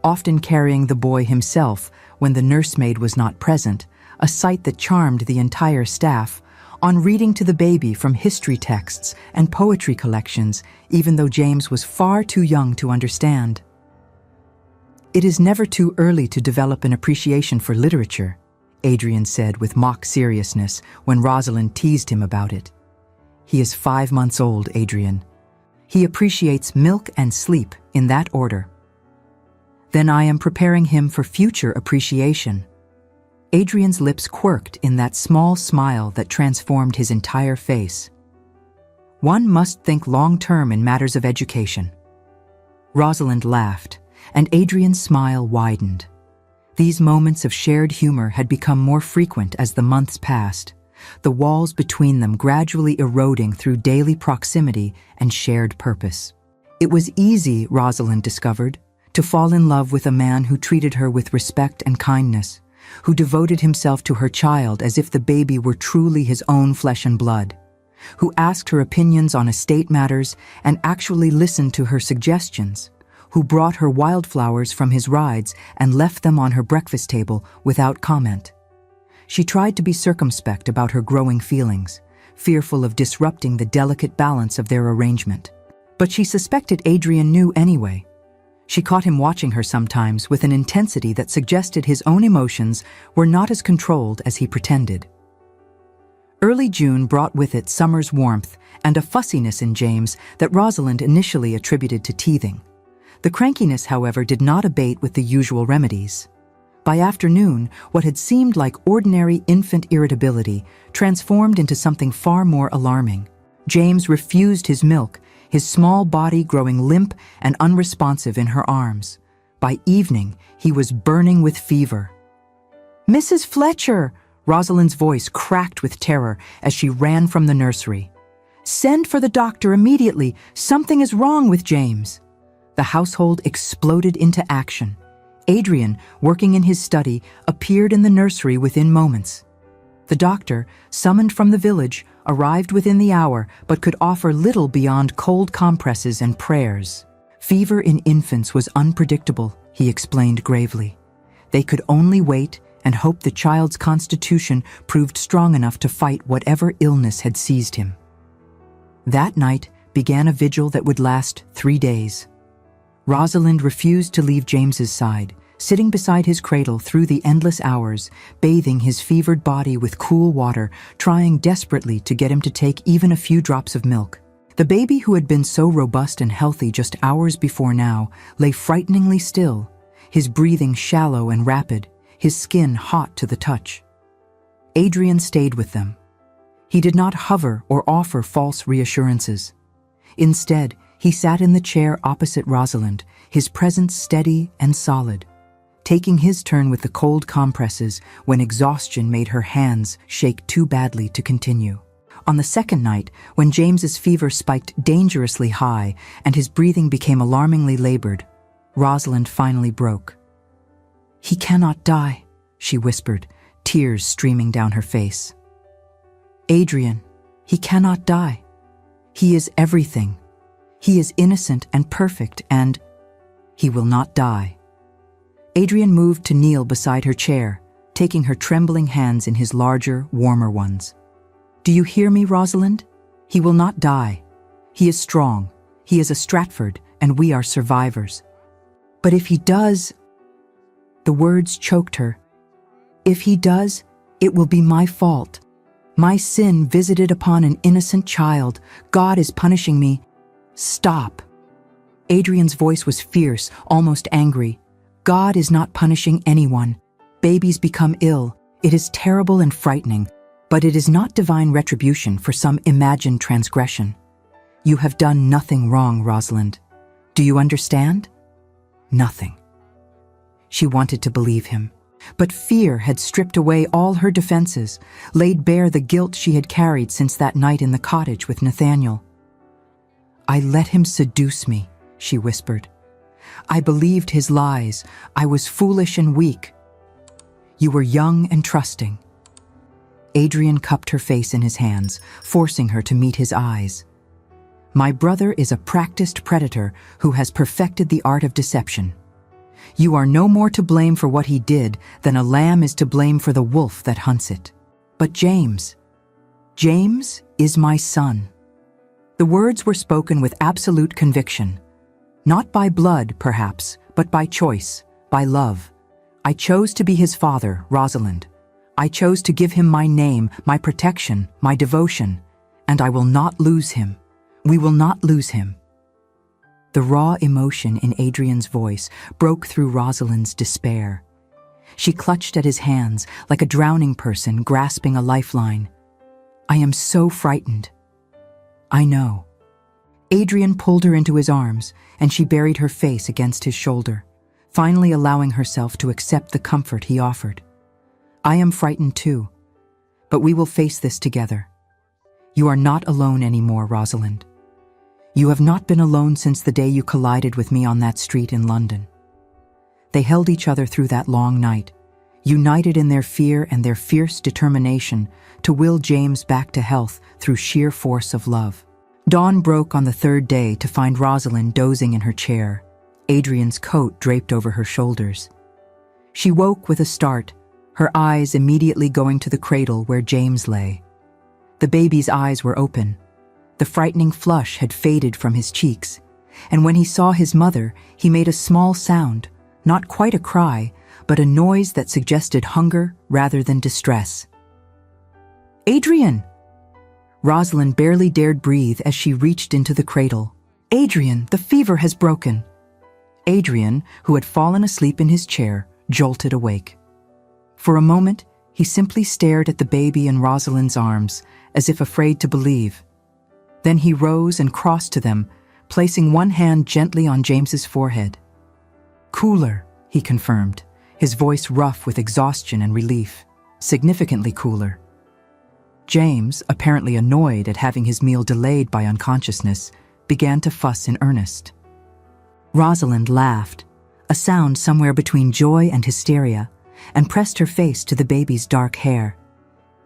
often carrying the boy himself when the nursemaid was not present, a sight that charmed the entire staff, on reading to the baby from history texts and poetry collections, even though James was far too young to understand. "It is never too early to develop an appreciation for literature," Adrian said with mock seriousness when Rosalind teased him about it. "He is 5 months old, Adrian. He appreciates milk and sleep in that order." "Then I am preparing him for future appreciation." Adrian's lips quirked in that small smile that transformed his entire face. "One must think long-term in matters of education." Rosalind laughed, and Adrian's smile widened. These moments of shared humor had become more frequent as the months passed, the walls between them gradually eroding through daily proximity and shared purpose. It was easy, Rosalind discovered, to fall in love with a man who treated her with respect and kindness, who devoted himself to her child as if the baby were truly his own flesh and blood, who asked her opinions on estate matters and actually listened to her suggestions, who brought her wildflowers from his rides and left them on her breakfast table without comment. She tried to be circumspect about her growing feelings, fearful of disrupting the delicate balance of their arrangement. But she suspected Adrian knew anyway. She caught him watching her sometimes with an intensity that suggested his own emotions were not as controlled as he pretended. Early June brought with it summer's warmth and a fussiness in James that Rosalind initially attributed to teething. The crankiness, however, did not abate with the usual remedies. By afternoon, what had seemed like ordinary infant irritability transformed into something far more alarming. James refused his milk, his small body growing limp and unresponsive in her arms. By evening, he was burning with fever. "Mrs. Fletcher!" Rosalind's voice cracked with terror as she ran from the nursery. "Send for the doctor immediately! Something is wrong with James!" The household exploded into action. Adrian, working in his study, appeared in the nursery within moments. The doctor, summoned from the village, arrived within the hour but could offer little beyond cold compresses and prayers. Fever in infants was unpredictable, he explained gravely. They could only wait and hope the child's constitution proved strong enough to fight whatever illness had seized him. That night began a vigil that would last 3 days. Rosalind refused to leave James's side, sitting beside his cradle through the endless hours, bathing his fevered body with cool water, trying desperately to get him to take even a few drops of milk. The baby, who had been so robust and healthy just hours before now, lay frighteningly still, his breathing shallow and rapid, his skin hot to the touch. Adrian stayed with them. He did not hover or offer false reassurances. Instead, he sat in the chair opposite Rosalind, his presence steady and solid, taking his turn with the cold compresses when exhaustion made her hands shake too badly to continue. On the second night, when James's fever spiked dangerously high and his breathing became alarmingly labored, Rosalind finally broke. "He cannot die," she whispered, tears streaming down her face. "Adrian, he cannot die. He is everything. He is innocent and perfect, and he will not die." Adrian moved to kneel beside her chair, taking her trembling hands in his larger, warmer ones. "Do you hear me, Rosalind? He will not die. He is strong. He is a Stratford, and we are survivors. But if he does—" The words choked her. "If he does, it will be my fault. My sin visited upon an innocent child. God is punishing me. Stop." Adrian's voice was fierce, almost angry. "God is not punishing anyone. Babies become ill. It is terrible and frightening, but it is not divine retribution for some imagined transgression. You have done nothing wrong, Rosalind. Do you understand? Nothing." She wanted to believe him. But fear had stripped away all her defenses, laid bare the guilt she had carried since that night in the cottage with Nathaniel. "I let him seduce me," she whispered. "I believed his lies. I was foolish and weak. You were young and trusting." Adrian cupped her face in his hands, forcing her to meet his eyes. "My brother is a practiced predator who has perfected the art of deception. You are no more to blame for what he did than a lamb is to blame for the wolf that hunts it. But James is my son." The words were spoken with absolute conviction. Not by blood, perhaps, but by choice, by love. "I chose to be his father, Rosalind. I chose to give him my name, my protection, my devotion, and I will not lose him. We will not lose him." The raw emotion in Adrian's voice broke through Rosalind's despair. She clutched at his hands like a drowning person grasping a lifeline. "I am so frightened." "I know." Adrian pulled her into his arms, and she buried her face against his shoulder, finally allowing herself to accept the comfort he offered. "I am frightened too, but we will face this together. You are not alone anymore, Rosalind. You have not been alone since the day you collided with me on that street in London." They held each other through that long night, united in their fear and their fierce determination to will James back to health through sheer force of love. Dawn broke on the third day to find Rosalind dozing in her chair, Adrian's coat draped over her shoulders. She woke with a start, her eyes immediately going to the cradle where James lay. The baby's eyes were open. The frightening flush had faded from his cheeks, and when he saw his mother, he made a small sound, not quite a cry, but a noise that suggested hunger rather than distress. "Adrian!" Rosalind barely dared breathe as she reached into the cradle. "Adrian, the fever has broken." Adrian, who had fallen asleep in his chair, jolted awake. For a moment, he simply stared at the baby in Rosalind's arms, as if afraid to believe. Then he rose and crossed to them, placing one hand gently on James's forehead. "Cooler," he confirmed, his voice rough with exhaustion and relief. "Significantly cooler." James, apparently annoyed at having his meal delayed by unconsciousness, began to fuss in earnest. Rosalind laughed, a sound somewhere between joy and hysteria, and pressed her face to the baby's dark hair.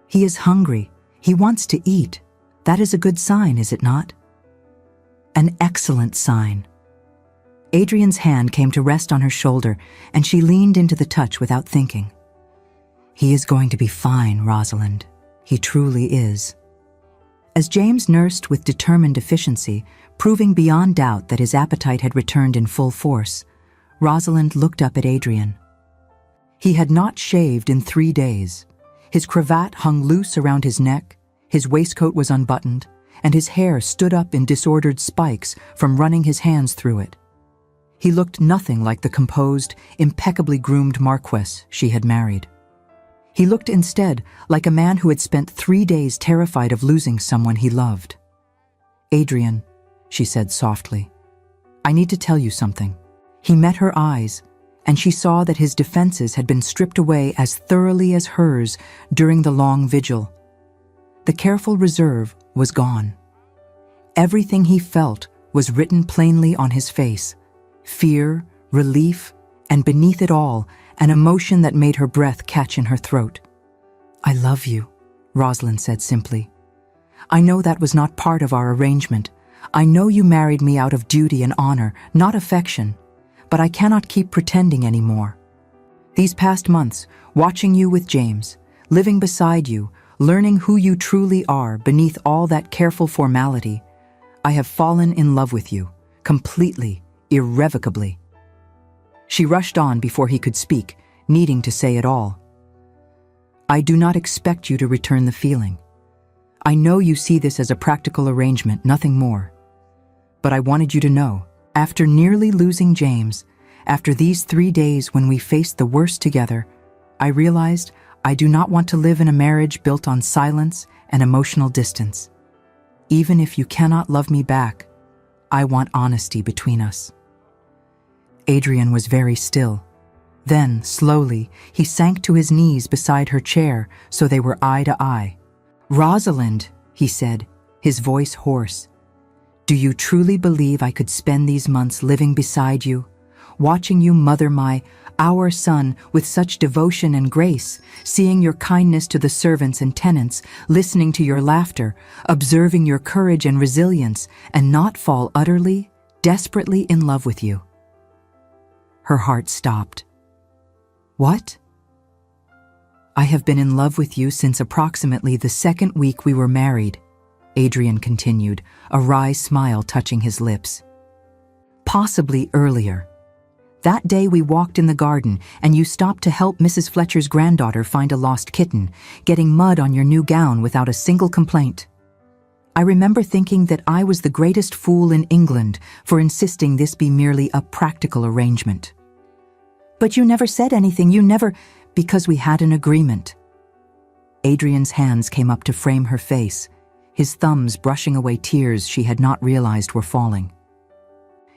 "He is hungry. He wants to eat. That is a good sign, is it not?" "An excellent sign." Adrian's hand came to rest on her shoulder, and she leaned into the touch without thinking. "He is going to be fine, Rosalind. He truly is." As James nursed with determined efficiency, proving beyond doubt that his appetite had returned in full force, Rosalind looked up at Adrian. He had not shaved in 3 days. His cravat hung loose around his neck, his waistcoat was unbuttoned, and his hair stood up in disordered spikes from running his hands through it. He looked nothing like the composed, impeccably groomed Marquess she had married. He looked instead like a man who had spent 3 days terrified of losing someone he loved. "Adrian," she said softly, "I need to tell you something." He met her eyes, and she saw that his defenses had been stripped away as thoroughly as hers during the long vigil. The careful reserve was gone. Everything he felt was written plainly on his face: fear, relief, and beneath it all, an emotion that made her breath catch in her throat. "I love you," Rosalind said simply. "I know that was not part of our arrangement. I know you married me out of duty and honor, not affection. But I cannot keep pretending anymore. These past months, watching you with James, living beside you, learning who you truly are beneath all that careful formality, I have fallen in love with you, completely, irrevocably." She rushed on before he could speak, needing to say it all. "I do not expect you to return the feeling. I know you see this as a practical arrangement, nothing more. But I wanted you to know, after nearly losing James, after these 3 days when we faced the worst together, I realized I do not want to live in a marriage built on silence and emotional distance. Even if you cannot love me back, I want honesty between us." Adrian was very still, Then, slowly, he sank to his knees beside her chair so they were eye to eye. "Rosalind," he said, his voice hoarse, "do you truly believe I could spend these months living beside you, watching you mother our son with such devotion and grace, seeing your kindness to the servants and tenants, listening to your laughter, observing your courage and resilience, and not fall utterly, desperately in love with you?" Her heart stopped. "What?" "I have been in love with you since approximately the second week we were married," Adrian continued, a wry smile touching his lips. "Possibly earlier. That day we walked in the garden and you stopped to help Mrs. Fletcher's granddaughter find a lost kitten, getting mud on your new gown without a single complaint. I remember thinking that I was the greatest fool in England for insisting this be merely a practical arrangement. But you never said anything, because we had an agreement." Adrian's hands came up to frame her face, his thumbs brushing away tears she had not realized were falling.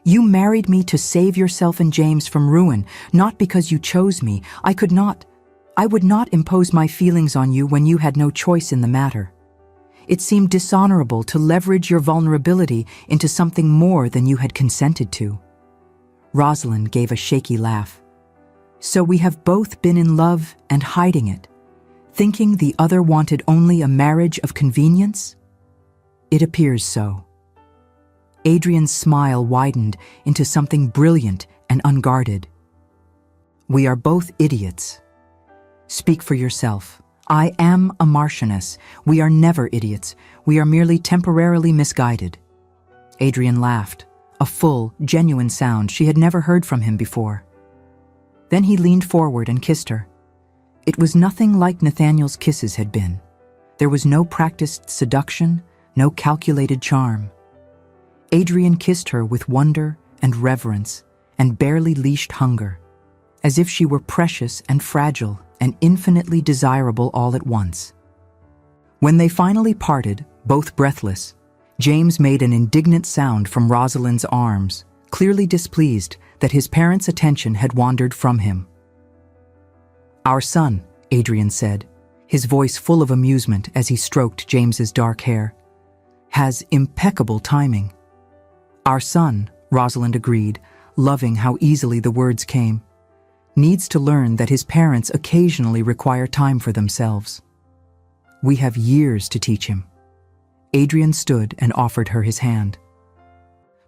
"You married me to save yourself and James from ruin, not because you chose me. I would not impose my feelings on you when you had no choice in the matter. It seemed dishonorable to leverage your vulnerability into something more than you had consented to." Rosalind gave a shaky laugh. "So we have both been in love and hiding it, thinking the other wanted only a marriage of convenience? It appears so." Adrian's smile widened into something brilliant and unguarded. "We are both idiots. Speak for yourself. I am a Marchioness. We are never idiots. We are merely temporarily misguided." Adrian laughed, a full, genuine sound she had never heard from him before. Then he leaned forward and kissed her. It was nothing like Nathaniel's kisses had been. There was no practiced seduction, no calculated charm. Adrian kissed her with wonder and reverence and barely leashed hunger, as if she were precious and fragile and infinitely desirable all at once. When they finally parted, both breathless, James made an indignant sound from Rosalind's arms, clearly displeased that his parents' attention had wandered from him. "Our son," Adrian said, his voice full of amusement as he stroked James's dark hair, "has impeccable timing." "Our son," Rosalind agreed, loving how easily the words came, "needs to learn that his parents occasionally require time for themselves. We have years to teach him." Adrian stood and offered her his hand.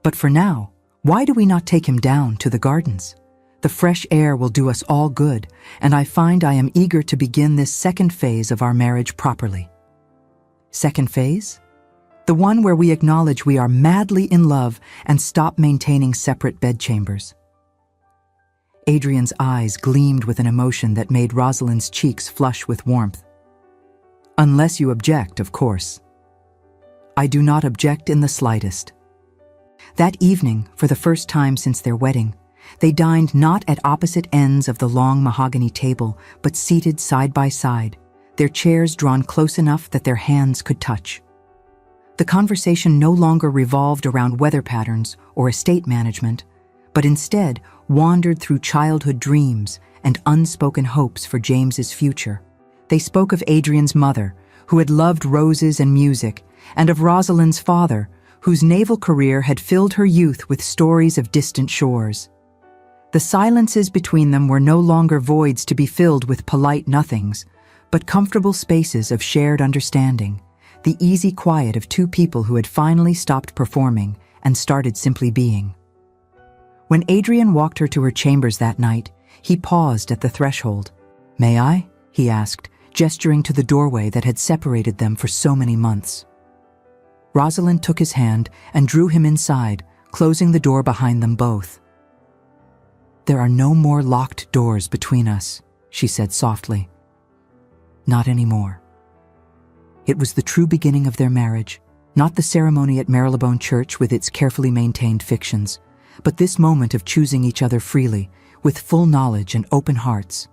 "But for now, why do we not take him down to the gardens? The fresh air will do us all good, and I find I am eager to begin this second phase of our marriage properly." "Second phase?" "The one where we acknowledge we are madly in love and stop maintaining separate bedchambers." Adrian's eyes gleamed with an emotion that made Rosalind's cheeks flush with warmth. "Unless you object, of course." "I do not object in the slightest." That evening, for the first time since their wedding, they dined not at opposite ends of the long mahogany table, but seated side by side, their chairs drawn close enough that their hands could touch. The conversation no longer revolved around weather patterns or estate management, but instead wandered through childhood dreams and unspoken hopes for James's future. They spoke of Adrian's mother, who had loved roses and music, and of Rosalind's father, whose naval career had filled her youth with stories of distant shores. The silences between them were no longer voids to be filled with polite nothings, but comfortable spaces of shared understanding, the easy quiet of two people who had finally stopped performing and started simply being. When Adrian walked her to her chambers that night, he paused at the threshold. "May I?" he asked, gesturing to the doorway that had separated them for so many months. Rosalind took his hand and drew him inside, closing the door behind them both. "There are no more locked doors between us," she said softly. "Not anymore." It was the true beginning of their marriage, not the ceremony at Marylebone Church with its carefully maintained fictions, but this moment of choosing each other freely, with full knowledge and open hearts.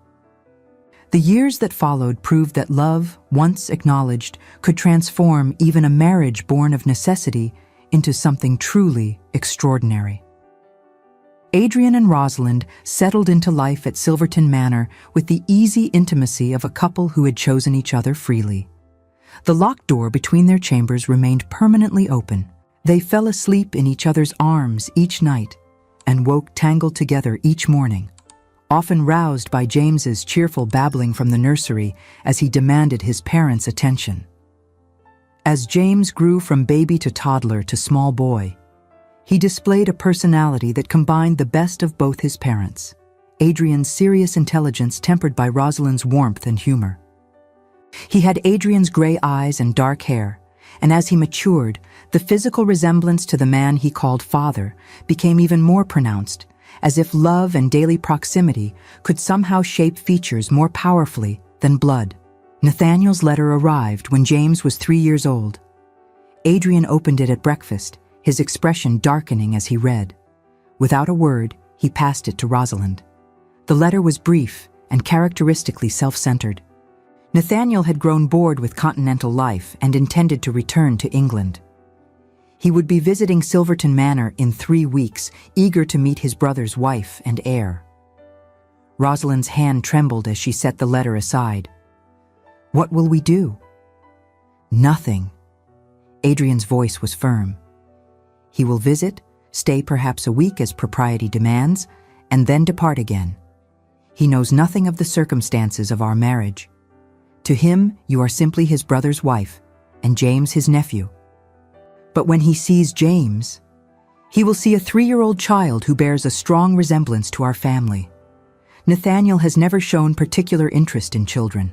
The years that followed proved that love, once acknowledged, could transform even a marriage born of necessity into something truly extraordinary. Adrian and Rosalind settled into life at Silverton Manor with the easy intimacy of a couple who had chosen each other freely. The locked door between their chambers remained permanently open. They fell asleep in each other's arms each night and woke tangled together each morning, often roused by James's cheerful babbling from the nursery as he demanded his parents' attention. As James grew from baby to toddler to small boy, he displayed a personality that combined the best of both his parents, Adrian's serious intelligence tempered by Rosalind's warmth and humor. He had Adrian's gray eyes and dark hair, and as he matured, the physical resemblance to the man he called father became even more pronounced, as if love and daily proximity could somehow shape features more powerfully than blood. Nathaniel's letter arrived when James was 3 years old. Adrian opened it at breakfast, his expression darkening as he read. Without a word, he passed it to Rosalind. The letter was brief and characteristically self-centered. Nathaniel had grown bored with continental life and intended to return to England. He would be visiting Silverton Manor in 3 weeks, eager to meet his brother's wife and heir. Rosalind's hand trembled as she set the letter aside. "What will we do?" "Nothing." Adrian's voice was firm. "He will visit, stay perhaps a week as propriety demands, and then depart again. He knows nothing of the circumstances of our marriage. To him, you are simply his brother's wife, and James his nephew. But when he sees James, he will see a 3-year-old child who bears a strong resemblance to our family. Nathaniel has never shown particular interest in children.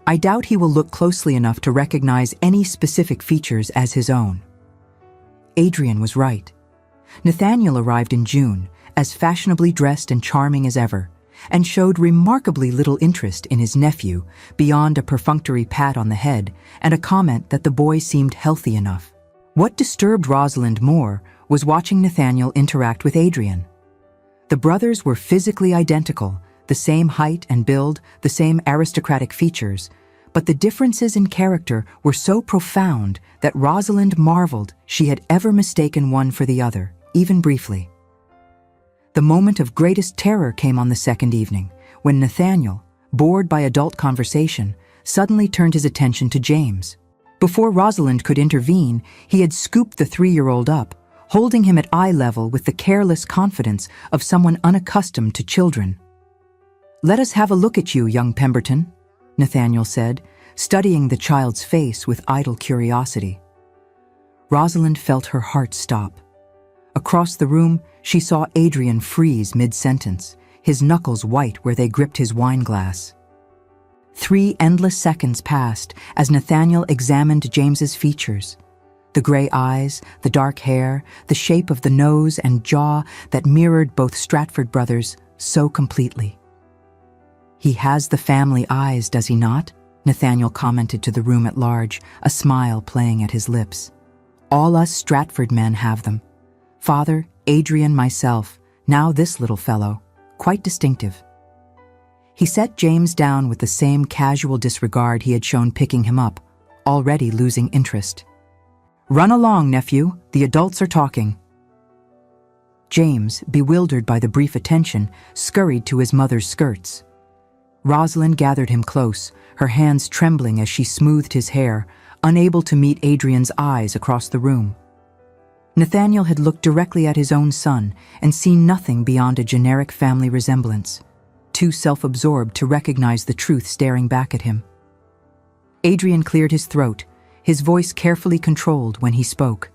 I doubt he will look closely enough to recognize any specific features as his own." Adrian was right. Nathaniel arrived in June, as fashionably dressed and charming as ever, and showed remarkably little interest in his nephew beyond a perfunctory pat on the head and a comment that the boy seemed healthy enough. What disturbed Rosalind more was watching Nathaniel interact with Adrian. The brothers were physically identical, the same height and build, the same aristocratic features, but the differences in character were so profound that Rosalind marveled she had ever mistaken one for the other, even briefly. The moment of greatest terror came on the second evening, when Nathaniel, bored by adult conversation, suddenly turned his attention to James. Before Rosalind could intervene, he had scooped the 3-year-old up, holding him at eye level with the careless confidence of someone unaccustomed to children. "Let us have a look at you, young Pemberton," Nathaniel said, studying the child's face with idle curiosity. Rosalind felt her heart stop. Across the room, she saw Adrian freeze mid-sentence, his knuckles white where they gripped his wineglass. 3 endless seconds passed as Nathaniel examined James's features. The gray eyes, the dark hair, the shape of the nose and jaw that mirrored both Stratford brothers so completely. "He has the family eyes, does he not?" Nathaniel commented to the room at large, a smile playing at his lips. "All us Stratford men have them. Father, Adrian, myself, now this little fellow, quite distinctive." He set James down with the same casual disregard he had shown picking him up, already losing interest. "Run along, nephew, the adults are talking." James, bewildered by the brief attention, scurried to his mother's skirts. Rosalind gathered him close, her hands trembling as she smoothed his hair, unable to meet Adrian's eyes across the room. Nathaniel had looked directly at his own son and seen nothing beyond a generic family resemblance, too self-absorbed to recognize the truth staring back at him. Adrian cleared his throat, his voice carefully controlled when he spoke.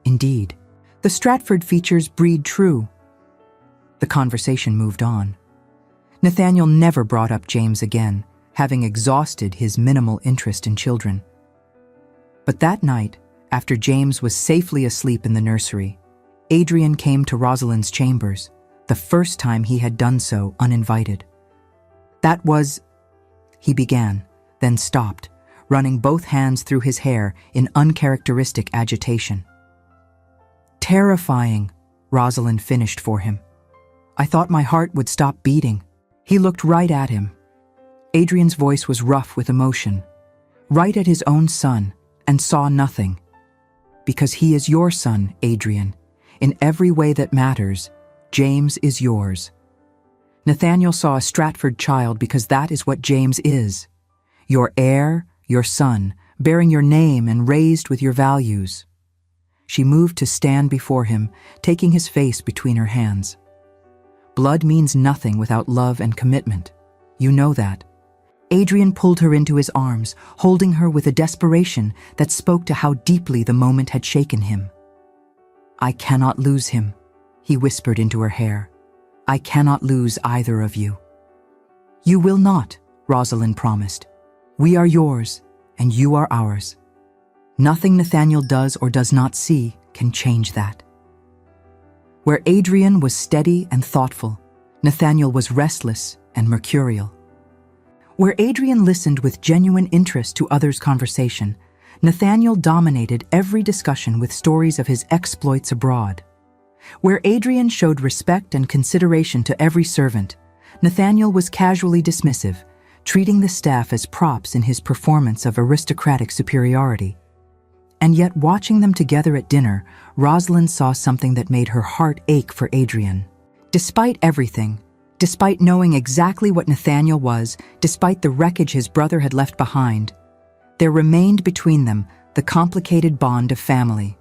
"Indeed, the Stratford features breed true." The conversation moved on. Nathaniel never brought up James again, having exhausted his minimal interest in children. But that night, after James was safely asleep in the nursery, Adrian came to Rosalind's chambers, the first time he had done so uninvited. "That was—" he began, then stopped, running both hands through his hair in uncharacteristic agitation. "Terrifying," Rosalind finished for him. "I thought my heart would stop beating." He looked right at him. Adrian's voice was rough with emotion, right at his own son, and saw nothing. "Because he is your son, Adrian, in every way that matters, James is yours. Nathaniel saw a Stratford child because that is what James is. Your heir, your son, bearing your name and raised with your values. She moved to stand before him, taking his face between her hands. Blood means nothing without love and commitment. You know that. Adrian pulled her into his arms, holding her with a desperation that spoke to how deeply the moment had shaken him. I cannot lose him, he whispered into her hair. I cannot lose either of you. You will not, Rosalind promised. We are yours, and you are ours. Nothing Nathaniel does or does not see can change that. Where Adrian was steady and thoughtful, Nathaniel was restless and mercurial. Where Adrian listened with genuine interest to others' conversation, Nathaniel dominated every discussion with stories of his exploits abroad. Where Adrian showed respect and consideration to every servant, Nathaniel was casually dismissive, treating the staff as props in his performance of aristocratic superiority. And yet, watching them together at dinner, Rosalind saw something that made her heart ache for Adrian. Despite everything, despite knowing exactly what Nathaniel was, despite the wreckage his brother had left behind, there remained between them the complicated bond of family.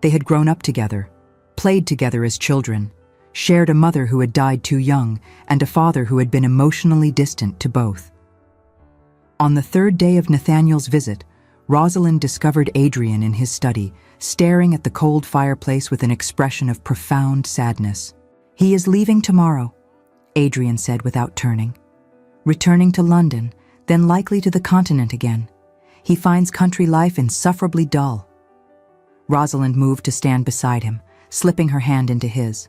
They had grown up together, played together as children, shared a mother who had died too young and a father who had been emotionally distant to both. On the third day of Nathaniel's visit, Rosalind discovered Adrian in his study, staring at the cold fireplace with an expression of profound sadness. He is leaving tomorrow, Adrian said without turning. Returning to London, then likely to the continent again. He finds country life insufferably dull. Rosalind moved to stand beside him, slipping her hand into his.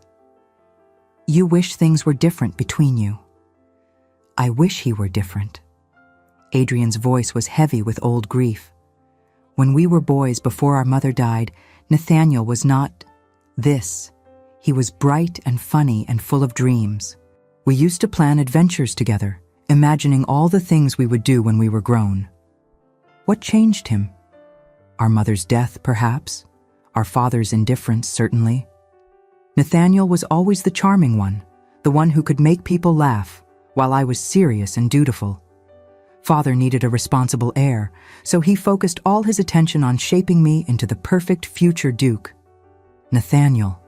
You wish things were different between you. I wish he were different. Adrian's voice was heavy with old grief. When we were boys before our mother died, Nathaniel was not this. He was bright and funny and full of dreams. We used to plan adventures together, imagining all the things we would do when we were grown. What changed him? Our mother's death, perhaps? Our father's indifference, certainly. Nathaniel was always the charming one, the one who could make people laugh, while I was serious and dutiful. Father needed a responsible heir, so he focused all his attention on shaping me into the perfect future duke. Nathaniel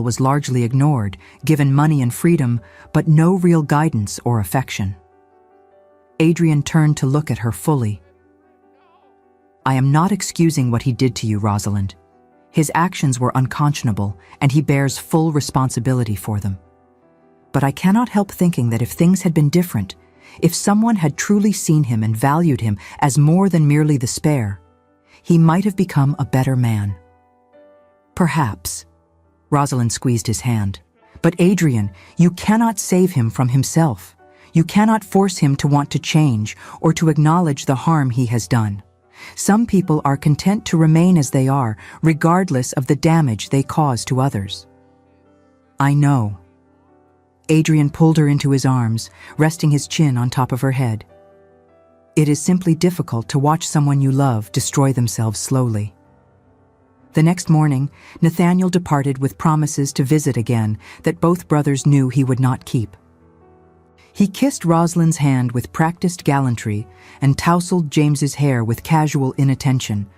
was largely ignored, given money and freedom, but no real guidance or affection. Adrian turned to look at her fully. I am not excusing what he did to you, Rosalind. His actions were unconscionable, and he bears full responsibility for them. But I cannot help thinking that if things had been different, if someone had truly seen him and valued him as more than merely the spare, he might have become a better man. Perhaps. Rosalind squeezed his hand. But Adrian, you cannot save him from himself. You cannot force him to want to change or to acknowledge the harm he has done. Some people are content to remain as they are, regardless of the damage they cause to others. I know. Adrian pulled her into his arms, resting his chin on top of her head. It is simply difficult to watch someone you love destroy themselves slowly. The next morning, Nathaniel departed with promises to visit again that both brothers knew he would not keep. He kissed Rosalind's hand with practiced gallantry and tousled James's hair with casual inattention,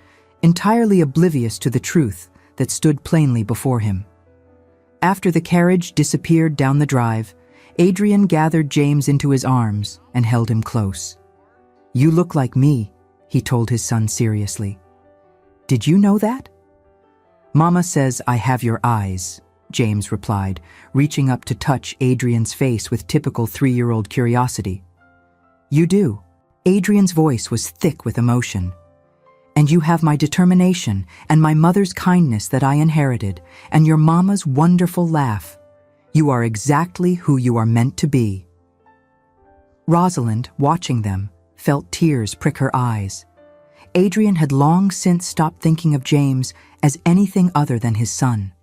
entirely oblivious to the truth that stood plainly before him. After the carriage disappeared down the drive, Adrian gathered James into his arms and held him close. You look like me, he told his son seriously. Did you know that? Mama says I have your eyes, James replied, reaching up to touch Adrian's face with typical 3-year-old curiosity. You do. Adrian's voice was thick with emotion. And you have my determination and my mother's kindness that I inherited, and your mama's wonderful laugh. You are exactly who you are meant to be. Rosalind, watching them, felt tears prick her eyes. Adrian had long since stopped thinking of James as anything other than his son.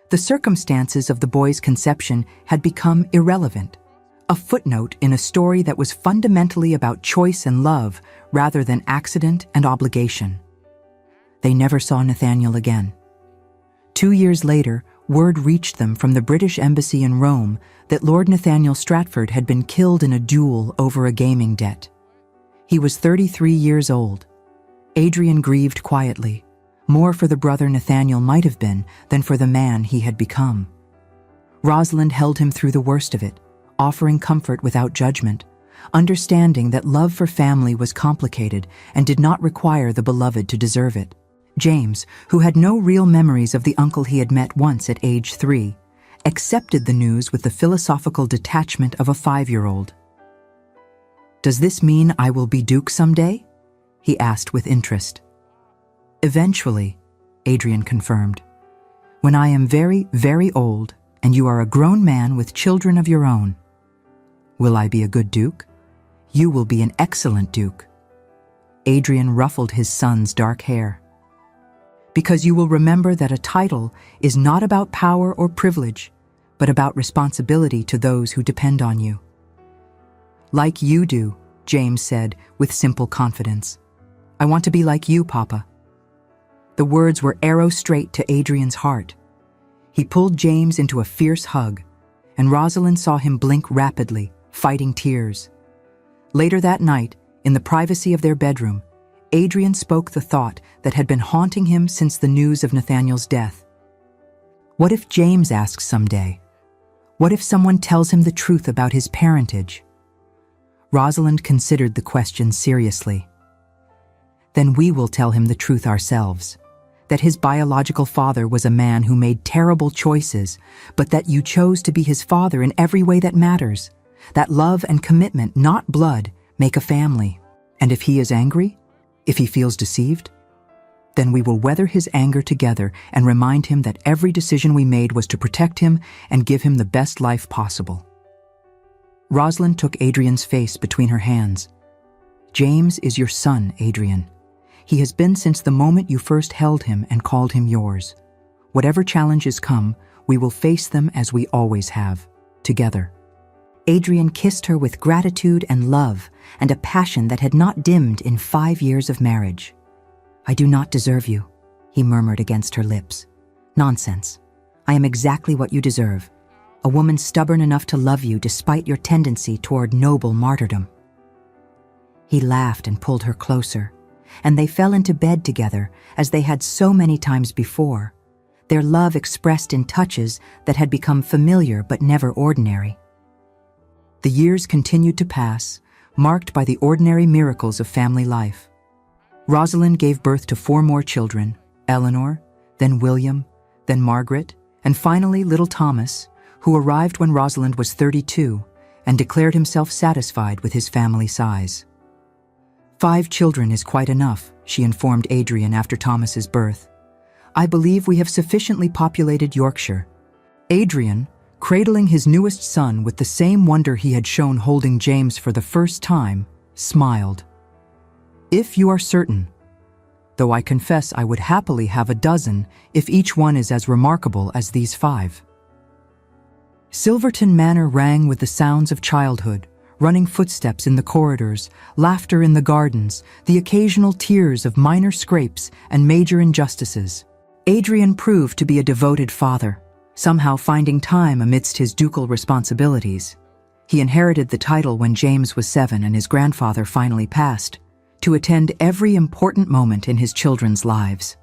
The circumstances of the boy's conception had become irrelevant, a footnote in a story that was fundamentally about choice and love rather than accident and obligation. They never saw Nathaniel again. 2 years later, word reached them from the British embassy in Rome that Lord Nathaniel Stratford had been killed in a duel over a gaming debt. He was 33 years old. Adrian grieved quietly, more for the brother Nathaniel might have been than for the man he had become. Rosalind held him through the worst of it, offering comfort without judgment, understanding that love for family was complicated and did not require the beloved to deserve it. James, who had no real memories of the uncle he had met once at age 3, accepted the news with the philosophical detachment of a 5-year-old. "Does this mean I will be Duke someday?" he asked with interest. "Eventually," Adrian confirmed. "When I am very, very old and you are a grown man with children of your own." "Will I be a good Duke?" "You will be an excellent Duke." Adrian ruffled his son's dark hair. "Because you will remember that a title is not about power or privilege, but about responsibility to those who depend on you." "Like you do," James said with simple confidence. "I want to be like you, Papa." The words were arrow straight to Adrian's heart. He pulled James into a fierce hug, and Rosalind saw him blink rapidly, fighting tears. Later that night, in the privacy of their bedroom, Adrian spoke the thought that had been haunting him since the news of Nathaniel's death. What if James asks someday? What if someone tells him the truth about his parentage? Rosalind considered the question seriously. "Then we will tell him the truth ourselves, that his biological father was a man who made terrible choices, but that you chose to be his father in every way that matters, that love and commitment, not blood, make a family. And if he is angry, if he feels deceived, then we will weather his anger together and remind him that every decision we made was to protect him and give him the best life possible." Rosalind took Adrian's face between her hands. "James is your son, Adrian. He has been since the moment you first held him and called him yours. Whatever challenges come, we will face them as we always have, together." Adrian kissed her with gratitude and love and a passion that had not dimmed in 5 years of marriage. "I do not deserve you," he murmured against her lips. "Nonsense. I am exactly what you deserve. A woman stubborn enough to love you despite your tendency toward noble martyrdom." He laughed and pulled her closer, and they fell into bed together as they had so many times before, their love expressed in touches that had become familiar but never ordinary. The years continued to pass, marked by the ordinary miracles of family life. Rosalind gave birth to 4 more children, Eleanor, then William, then Margaret, and finally little Thomas, who arrived when Rosalind was 32 and declared himself satisfied with his family size. 5 children is quite enough, she informed Adrian after Thomas's birth. "I believe we have sufficiently populated Yorkshire." Adrian, cradling his newest son with the same wonder he had shown holding James for the first time, smiled. "If you are certain, though I confess I would happily have a dozen if each one is as remarkable as these 5. Silverton Manor rang with the sounds of childhood, running footsteps in the corridors, laughter in the gardens, the occasional tears of minor scrapes and major injustices. Adrian proved to be a devoted father, somehow finding time amidst his ducal responsibilities. He inherited the title when James was 7 and his grandfather finally passed, to attend every important moment in his children's lives.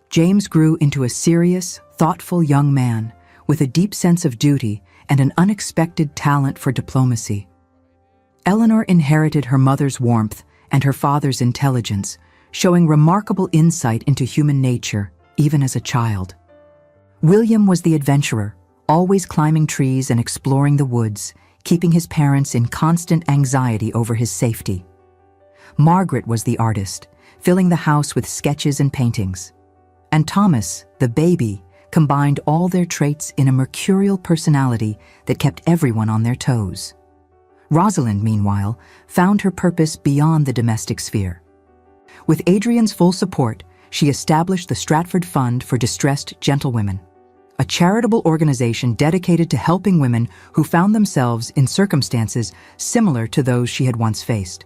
James grew into a serious, thoughtful young man with a deep sense of duty and an unexpected talent for diplomacy. Eleanor inherited her mother's warmth and her father's intelligence, showing remarkable insight into human nature, even as a child. William was the adventurer, always climbing trees and exploring the woods, keeping his parents in constant anxiety over his safety. Margaret was the artist, filling the house with sketches and paintings. And Thomas, the baby, combined all their traits in a mercurial personality that kept everyone on their toes. Rosalind, meanwhile, found her purpose beyond the domestic sphere. With Adrian's full support, she established the Stratford Fund for Distressed Gentlewomen, a charitable organization dedicated to helping women who found themselves in circumstances similar to those she had once faced.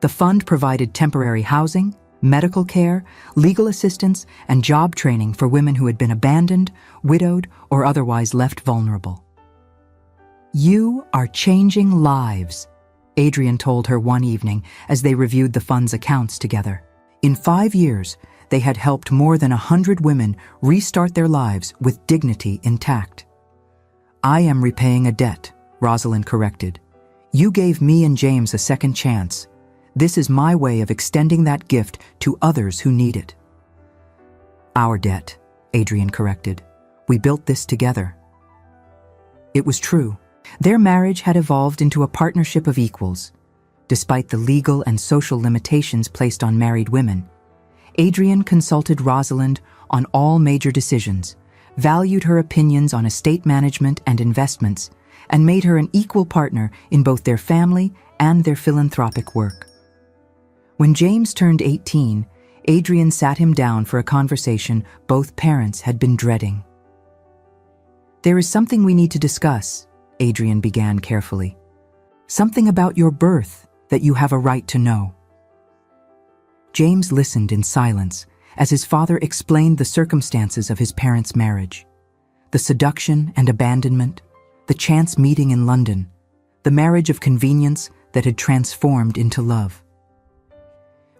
The fund provided temporary housing, medical care, legal assistance, and job training for women who had been abandoned, widowed, or otherwise left vulnerable. "You are changing lives," Adrian told her one evening as they reviewed the fund's accounts together. In 5 years, they had helped more than 100 women restart their lives with dignity intact. "I am repaying a debt," Rosalind corrected. "You gave me and James a second chance. This is my way of extending that gift to others who need it." "Our debt," Adrian corrected. "We built this together." It was true. Their marriage had evolved into a partnership of equals. Despite the legal and social limitations placed on married women, Adrian consulted Rosalind on all major decisions, valued her opinions on estate management and investments, and made her an equal partner in both their family and their philanthropic work. When James turned 18, Adrian sat him down for a conversation both parents had been dreading. "There is something we need to discuss," Adrian began carefully. "Something about your birth that you have a right to know." James listened in silence as his father explained the circumstances of his parents' marriage. The seduction and abandonment, the chance meeting in London, the marriage of convenience that had transformed into love.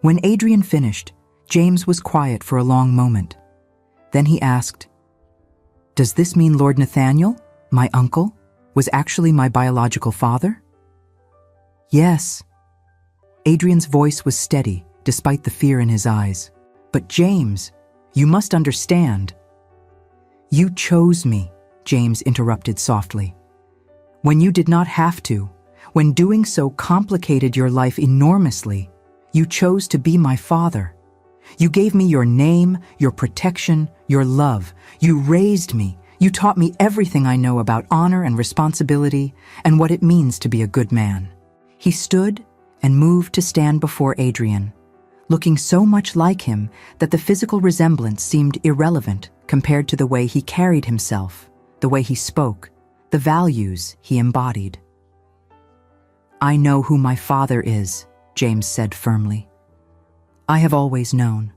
When Adrian finished, James was quiet for a long moment. Then he asked, "Does this mean Lord Nathaniel, my uncle, was actually my biological father?" "Yes." Adrian's voice was steady, despite the fear in his eyes. "But James, you must understand." "You chose me," James interrupted softly. "When you did not have to, when doing so complicated your life enormously, you chose to be my father. You gave me your name, your protection, your love. You raised me. You taught me everything I know about honor and responsibility and what it means to be a good man." He stood and moved to stand before Adrian, looking so much like him that the physical resemblance seemed irrelevant compared to the way he carried himself, the way he spoke, the values he embodied. "I know who my father is," James said firmly. "I have always known.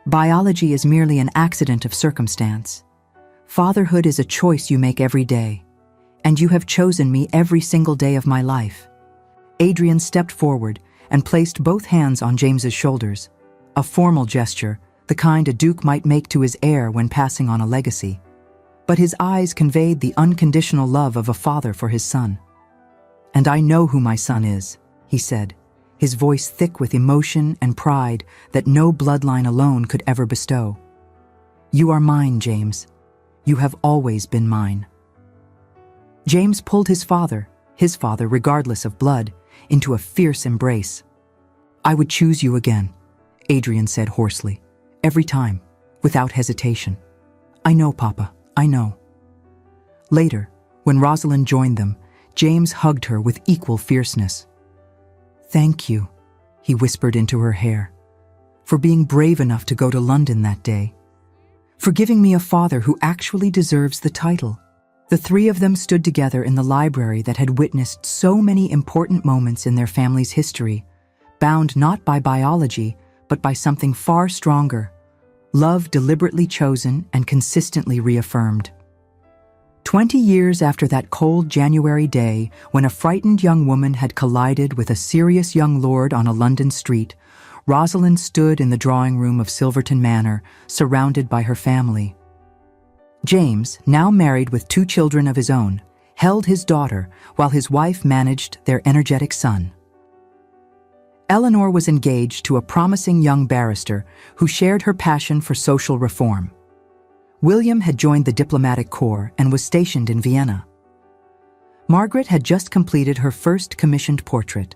Biology is merely an accident of circumstance. Fatherhood is a choice you make every day, and you have chosen me every single day of my life." Adrian stepped forward and placed both hands on James's shoulders, a formal gesture, the kind a duke might make to his heir when passing on a legacy. But his eyes conveyed the unconditional love of a father for his son. "And I know who my son is," he said, his voice thick with emotion and pride that no bloodline alone could ever bestow. "You are mine, James. You have always been mine." James pulled his father regardless of blood, into a fierce embrace. "I would choose you again," Adrian said hoarsely, "every time, without hesitation. I know, Papa, I know." Later, when Rosalind joined them, James hugged her with equal fierceness. "Thank you," he whispered into her hair, "for being brave enough to go to London that day, for giving me a father who actually deserves the title." The three of them stood together in the library that had witnessed so many important moments in their family's history, bound not by biology, but by something far stronger, love deliberately chosen and consistently reaffirmed. 20 years after that cold January day, when a frightened young woman had collided with a serious young lord on a London street, Rosalind stood in the drawing room of Silverton Manor, surrounded by her family. James, now married with 2 children of his own, held his daughter while his wife managed their energetic son. Eleanor was engaged to a promising young barrister who shared her passion for social reform. William had joined the diplomatic corps and was stationed in Vienna. Margaret had just completed her first commissioned portrait,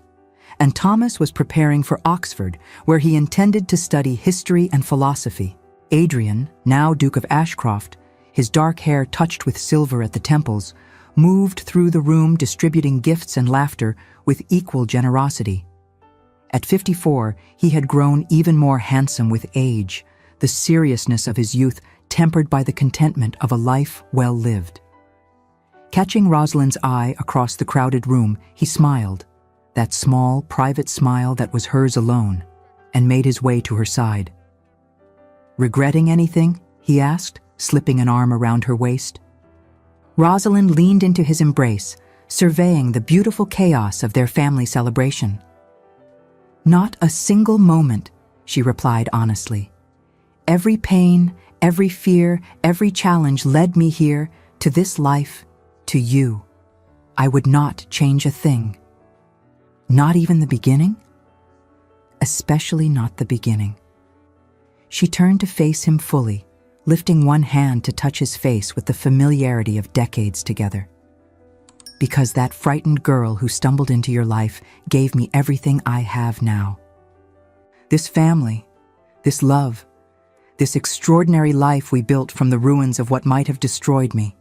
and Thomas was preparing for Oxford, where he intended to study history and philosophy. Adrian, now Duke of Ashcroft, his dark hair touched with silver at the temples, moved through the room distributing gifts and laughter with equal generosity. At 54, he had grown even more handsome with age, the seriousness of his youth tempered by the contentment of a life well lived. Catching Rosalind's eye across the crowded room, he smiled, that small, private smile that was hers alone. and made his way to her side. "Regretting anything?" he asked, slipping an arm around her waist. Rosalind leaned into his embrace, surveying the beautiful chaos of their family celebration. "Not a single moment," she replied honestly. "Every pain, every fear, every challenge led me here, to this life, to you. I would not change a thing." "Not even the beginning?" "Especially not the beginning." She turned to face him fully, lifting one hand to touch his face with the familiarity of decades together. "Because that frightened girl who stumbled into your life gave me everything I have now. This family, this love, this extraordinary life we built from the ruins of what might have destroyed me."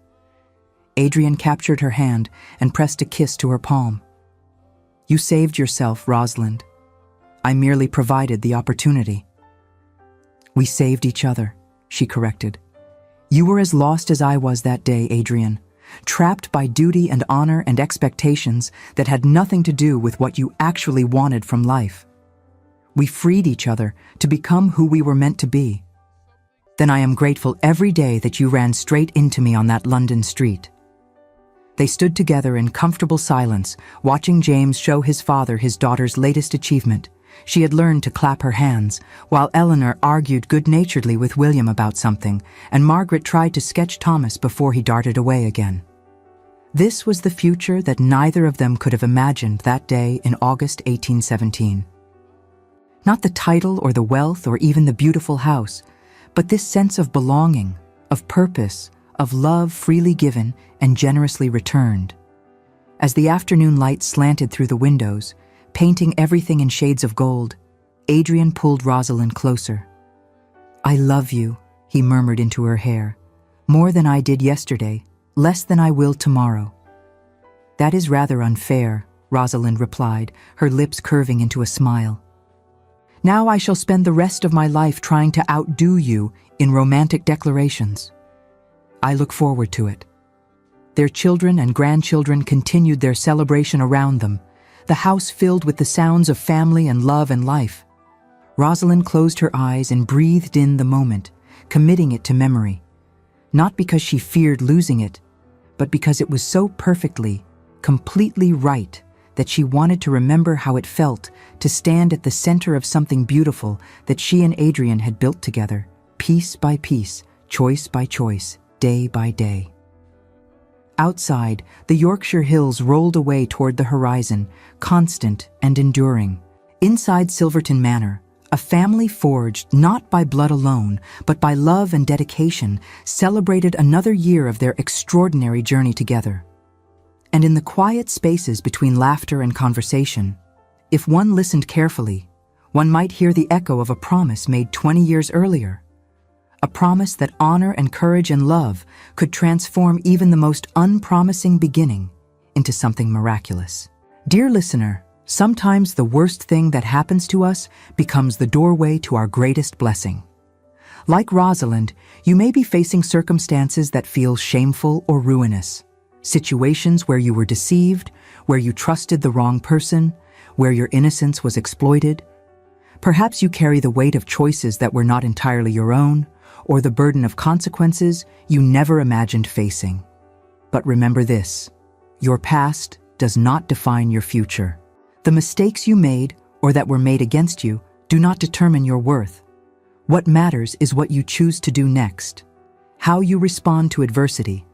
Adrian captured her hand and pressed a kiss to her palm. "You saved yourself, Rosalind. I merely provided the opportunity." "We saved each other," she corrected. "You were as lost as I was that day, Adrian, trapped by duty and honor and expectations that had nothing to do with what you actually wanted from life. We freed each other to become who we were meant to be. Then I am grateful every day that you ran straight into me on that London street." They stood together in comfortable silence, watching James show his father his daughter's latest achievement. She had learned to clap her hands, while Eleanor argued good-naturedly with William about something, and Margaret tried to sketch Thomas before he darted away again. This was the future that neither of them could have imagined that day in August 1817. Not the title or the wealth or even the beautiful house, but this sense of belonging, of purpose, of love freely given and generously returned. As the afternoon light slanted through the windows, painting everything in shades of gold, Adrian pulled Rosalind closer. "I love you," he murmured into her hair, "more than I did yesterday, less than I will tomorrow." "That is rather unfair," Rosalind replied, her lips curving into a smile. "Now I shall spend the rest of my life trying to outdo you in romantic declarations." "I look forward to it." Their children and grandchildren continued their celebration around them, the house filled with the sounds of family and love and life. Rosalind closed her eyes and breathed in the moment, committing it to memory, not because she feared losing it, but because it was so perfectly, completely right that she wanted to remember how it felt to stand at the center of something beautiful that she and Adrian had built together, piece by piece, choice by choice, day by day. Outside, the Yorkshire hills rolled away toward the horizon, constant and enduring. Inside Silverton Manor, a family forged not by blood alone, but by love and dedication, celebrated another year of their extraordinary journey together. And in the quiet spaces between laughter and conversation, if one listened carefully, one might hear the echo of a promise made 20 years earlier. A promise that honor and courage and love could transform even the most unpromising beginning into something miraculous. Dear listener, sometimes the worst thing that happens to us becomes the doorway to our greatest blessing. Like Rosalind, you may be facing circumstances that feel shameful or ruinous. Situations where you were deceived, where you trusted the wrong person, where your innocence was exploited. Perhaps you carry the weight of choices that were not entirely your own, or the burden of consequences you never imagined facing. But remember this: your past does not define your future. The mistakes you made or that were made against you do not determine your worth. What matters is what you choose to do next, how you respond to adversity,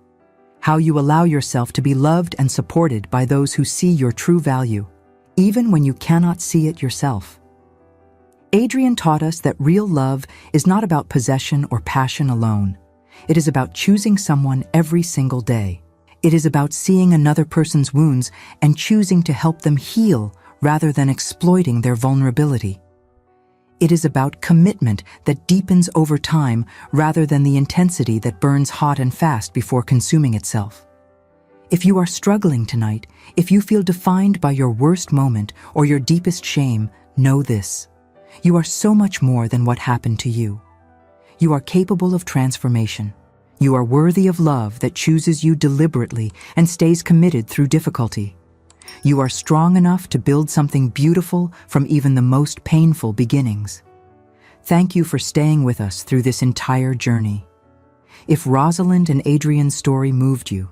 how you allow yourself to be loved and supported by those who see your true value, even when you cannot see it yourself. Adrian taught us that real love is not about possession or passion alone. It is about choosing someone every single day. It is about seeing another person's wounds and choosing to help them heal rather than exploiting their vulnerability. It is about commitment that deepens over time rather than the intensity that burns hot and fast before consuming itself. If you are struggling tonight, if you feel defined by your worst moment or your deepest shame, know this: you are so much more than what happened to you. You are capable of transformation. You are worthy of love that chooses you deliberately and stays committed through difficulty. You are strong enough to build something beautiful from even the most painful beginnings. Thank you for staying with us through this entire journey. If Rosalind and Adrian's story moved you,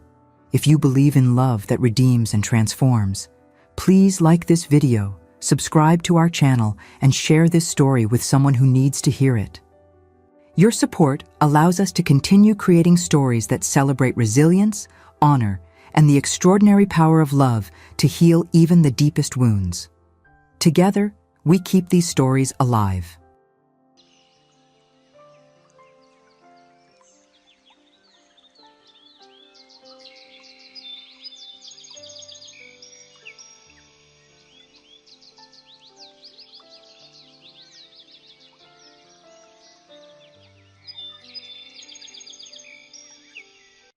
if you believe in love that redeems and transforms, please like this video, subscribe to our channel, and share this story with someone who needs to hear it. Your support allows us to continue creating stories that celebrate resilience, honor, and the extraordinary power of love to heal even the deepest wounds. Together, we keep these stories alive.